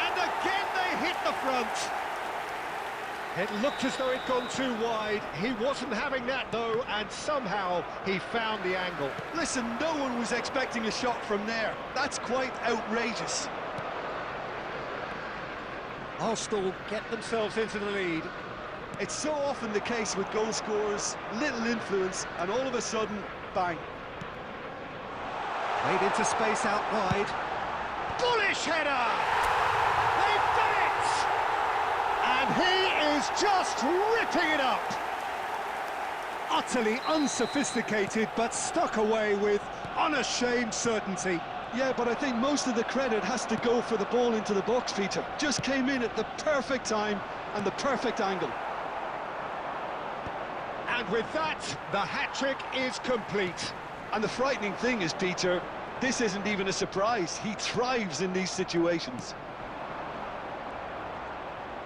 And again they hit the front. It looked as though it'd gone too wide. He wasn't having that, though, and somehow he found the angle. Listen, no one was expecting a shot from there. That's quite outrageous. Arsenal get themselves into the lead. It's so often the case with goal scorers, little influence, and all of a sudden, bang. Played into space out wide. Bullish header! They've done it! And he is just ripping it up. Utterly unsophisticated, but stuck away with unashamed certainty. Yeah, but I think most of the credit has to go for the ball into the box, Peter. Just came in at the perfect time and the perfect angle. And with that, the hat-trick is complete. And the frightening thing is, Peter, this isn't even a surprise. He thrives in these situations.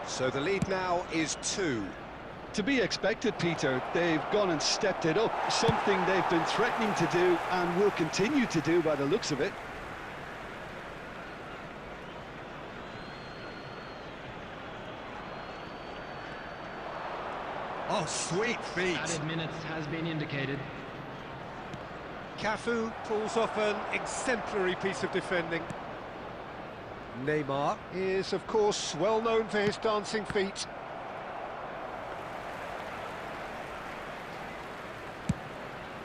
So the lead now is 2. To be expected, Peter. They've gone and stepped it up, something they've been threatening to do and will continue to do by the looks of it. Oh, sweet feet. Added minutes has been indicated. Cafu pulls off an exemplary piece of defending. Neymar is, of course, well known for his dancing feet.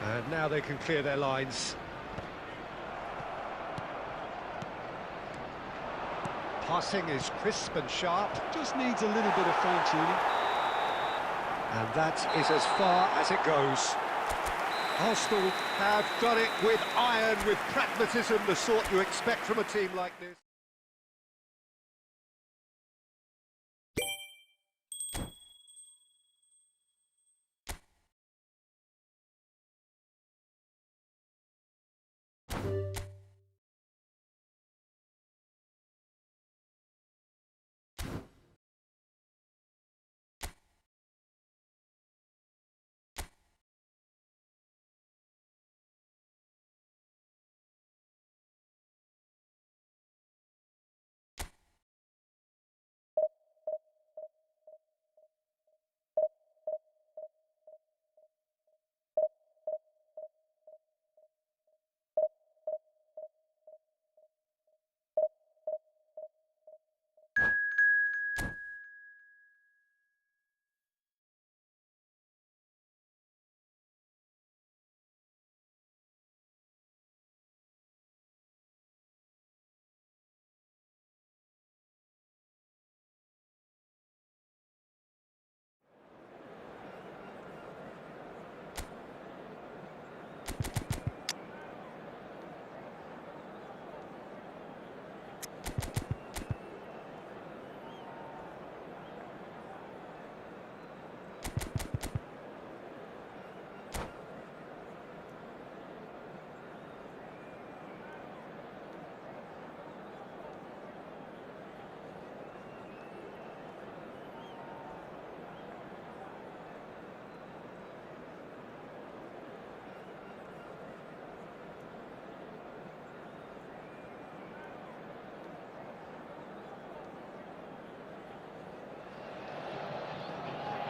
And now they can clear their lines. Passing is crisp and sharp. Just needs a little bit of fine-tuning. And that is as far as it goes. Arsenal have done it with iron, with pragmatism, the sort you expect from a team like this.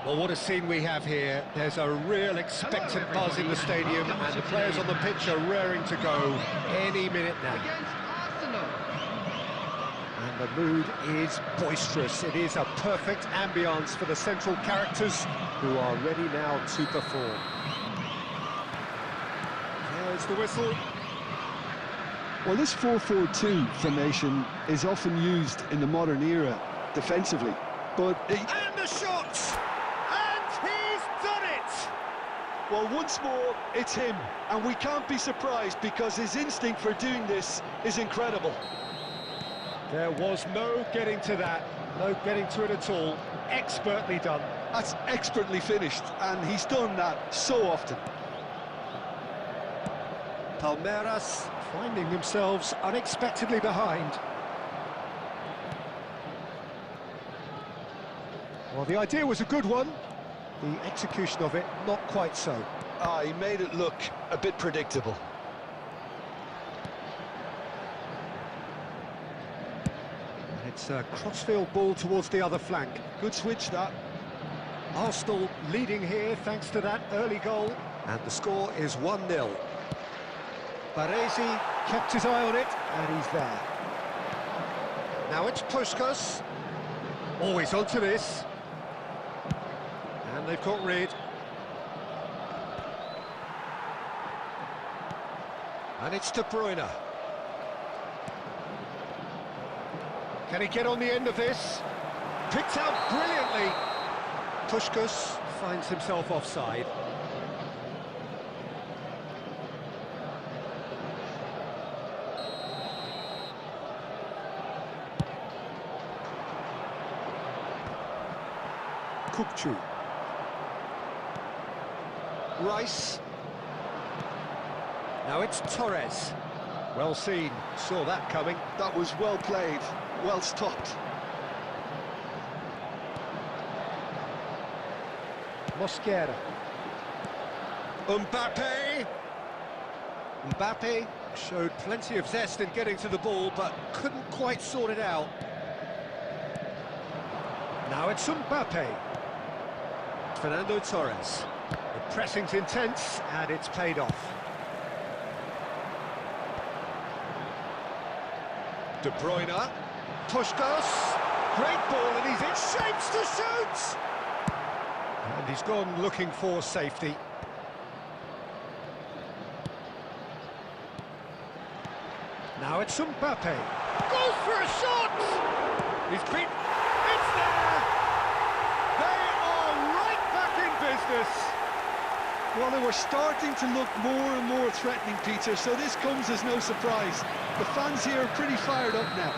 Well, what a scene we have here. There's a real expectant buzz in the stadium, and the players on the pitch are raring to go any minute now. Against Arsenal. And the mood is boisterous. It is a perfect ambience for the central characters who are ready now to perform. There's the whistle. Well, this 4-4-2 formation is often used in the modern era defensively, but And the shot! And he's done it! Well, once more, it's him, and we can't be surprised because his instinct for doing this is incredible. There was no getting to that, no getting to it at all. Expertly done. That's expertly finished, and he's done that so often. Palmeiras finding themselves unexpectedly behind. Well, the idea was a good one. The execution of it, not quite so. He made it look a bit predictable. It's a crossfield ball towards the other flank. Good switch, that. Arsenal leading here thanks to that early goal. And the score is 1-0. Baresi kept his eye on it, and he's there. Now it's Puskás. Always onto this. And they've got rid. And it's De Bruyne. Can he get on the end of this? Picked out brilliantly. Puskás finds himself offside. Kukçu. Rice. Now it's Torres. Well seen, saw that coming. That was well played, well stopped. Mosquera. Mbappe. Mbappe showed plenty of zest in getting to the ball, but couldn't quite sort it out. Now it's Mbappe. Fernando Torres. The pressing's intense, and it's paid off. De Bruyne. Puskás. Great ball, and he's in shapes to shoot! And he's gone looking for safety. Now it's Mbappe. Goes for a shot! He's beat. It's there! They are right back in business. Well, they were starting to look more and more threatening, Peter, so this comes as no surprise. The fans here are pretty fired up now.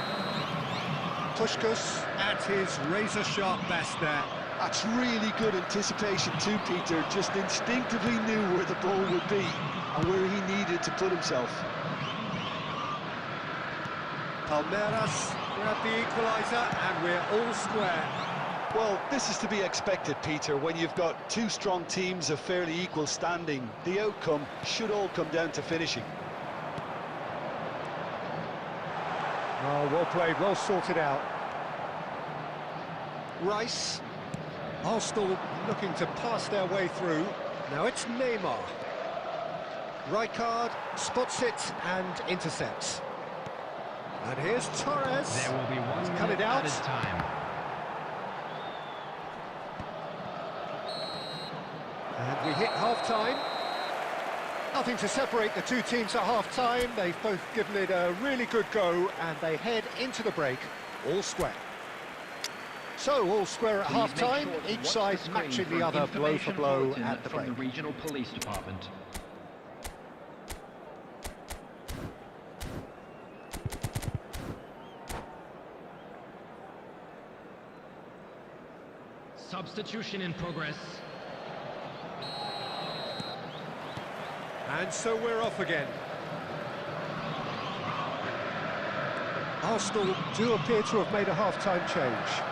Puskás at his razor-sharp best there. That's really good anticipation too, Peter. Just instinctively knew where the ball would be and where he needed to put himself. Palmeiras grab the equaliser, and we're all square. Well, this is to be expected, Peter. When you've got two strong teams of fairly equal standing, the outcome should all come down to finishing. Oh, well played, well sorted out. Rice. Arsenal looking to pass their way through. Now it's Neymar. Rijkaard spots it and intercepts. And here's Torres. There will be 1 Cut minute it out. added time. And we hit half-time. Nothing to separate the two teams at half-time. They've both given it a really good go, and they head into the break all square. So, all square at Please make half-time, sure to each watch side the screen matching for the an other blow for information blow bulletin at the from break. the regional police department. Substitution in progress. And so we're off again. Arsenal do appear to have made a half-time change.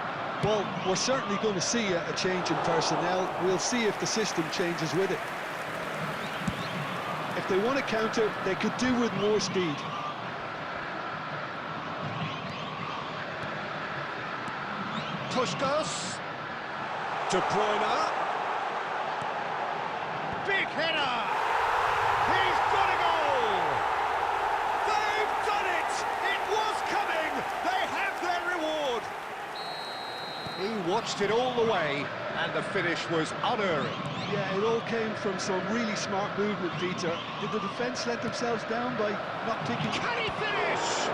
Well, we're certainly going to see a change in personnel. We'll see if the system changes with it. If they want to counter, they could do with more speed. Puskas. De Bruyne. Big header. He's got a goal. They've done it. It was coming. They have their reward. He watched it all the way, and the finish was unerring. Yeah, it all came from some really smart movement, Peter. Did the defence let themselves down by not picking? Can he finish?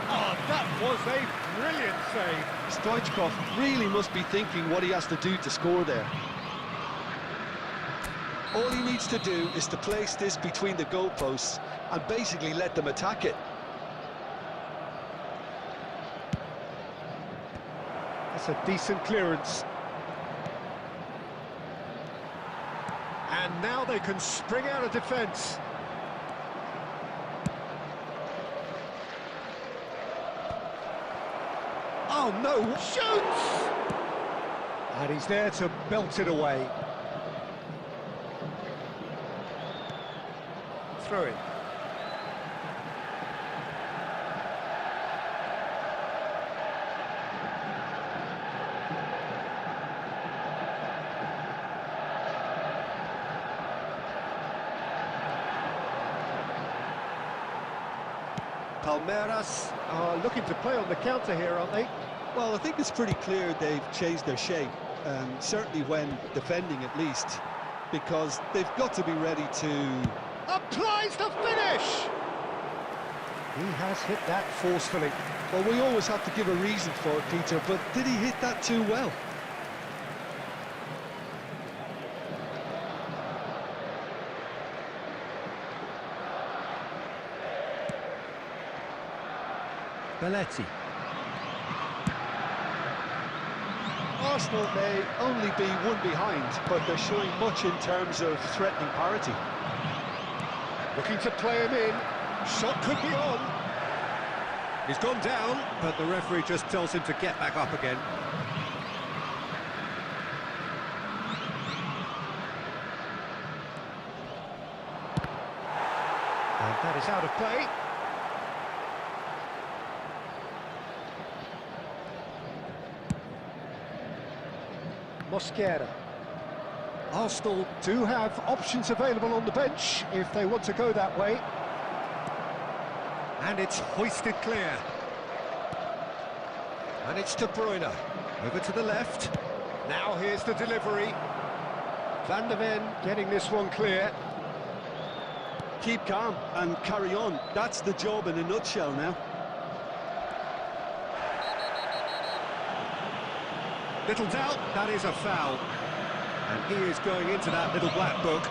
Oh, that was a brilliant save. Stoichkov really must be thinking what he has to do to score there. All he needs to do is to place this between the goalposts and basically let them attack it. That's a decent clearance. And now they can spring out of defence. Oh no, shoots! And he's there to belt it away. Throw in. Palmeiras are looking to play on the counter here, aren't they? Well, I think it's pretty clear they've changed their shape, certainly when defending at least, because they've got to be ready to... Applies the finish! He has hit that forcefully. Well, we always have to give a reason for it, Peter, but did he hit that too well? Belletti. Arsenal may only be one behind, but they're showing much in terms of threatening parity. Looking to play him in. Shot could be on. He's gone down, but the referee just tells him to get back up again. And that is out of play. Mosquera. Arsenal do have options available on the bench if they want to go that way. And it's hoisted clear. And it's De Bruyne. Over to the left. Now here's the delivery. Van der Ven getting this one clear. Keep calm and carry on. That's the job in a nutshell now. Little doubt, that is a foul. And he is going into that little black book.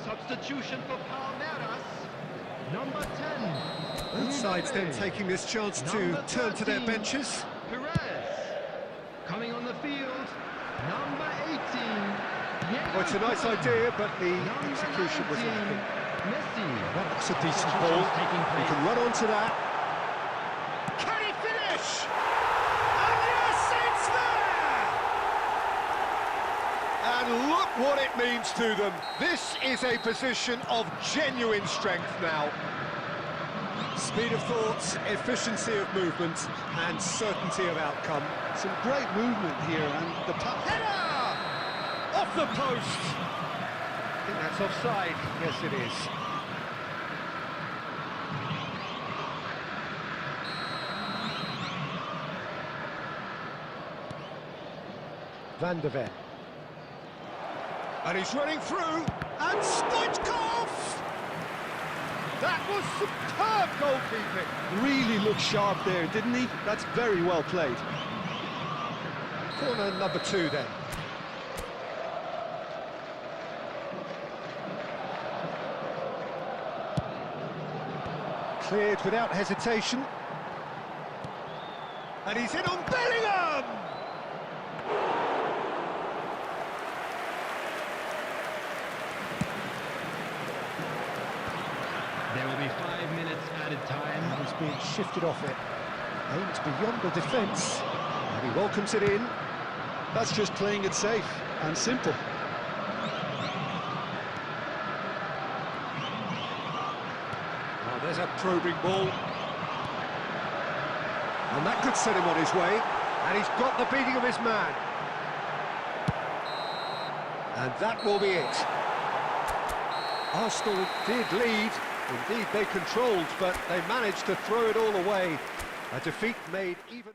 Substitution for Palmeiras, number 10. Both sides then taking this chance to turn to their benches. Perez. Coming on the field, number 18. Well, it's a nice idea, but the Number execution was 19, lacking. Messi. That's a decent Substitutions ball. taking He place. can run onto that. Can he finish? And yes, it's there! And look what it means to them. This is a position of genuine strength now. Speed of thought, efficiency of movement, and certainty of outcome. Some great movement here, and the Header! Off the post! I think that's offside. Yes, it is. Van der Ven. And he's running through, and Stoichkov! That was superb goalkeeping. Really looked sharp there, didn't he? That's very well played. Corner number 2 then. Cleared without hesitation. And he's in on Bellingham! There will be 5 minutes added time. And he's being shifted off it. Aims beyond the defence. And he welcomes it in. That's just playing it safe and simple. Oh, there's a probing ball. And that could set him on his way. And he's got the beating of his man. And that will be it. Arsenal did lead. Indeed, they controlled, but they managed to throw it all away. A defeat made even...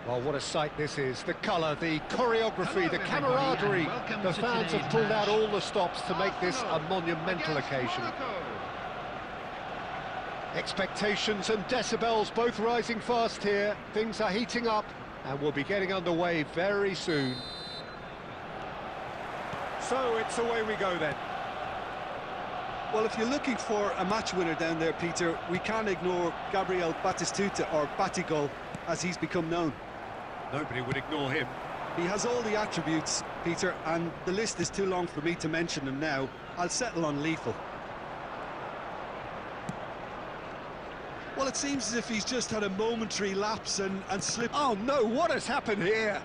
Well, what a sight this is. The colour, the choreography, the camaraderie. The fans have pulled out all the stops to make this a monumental occasion. Expectations and decibels both rising fast here. Things are heating up and we'll be getting underway very soon. So it's away we go then. Well, if you're looking for a match winner down there, Peter, we can't ignore Gabriel Batistuta, or Batigol, as he's become known. Nobody would ignore him. He has all the attributes, Peter, and the list is too long for me to mention them now. I'll settle on lethal. Well, it seems as if he's just had a momentary lapse and slipped. Oh no, what has happened here?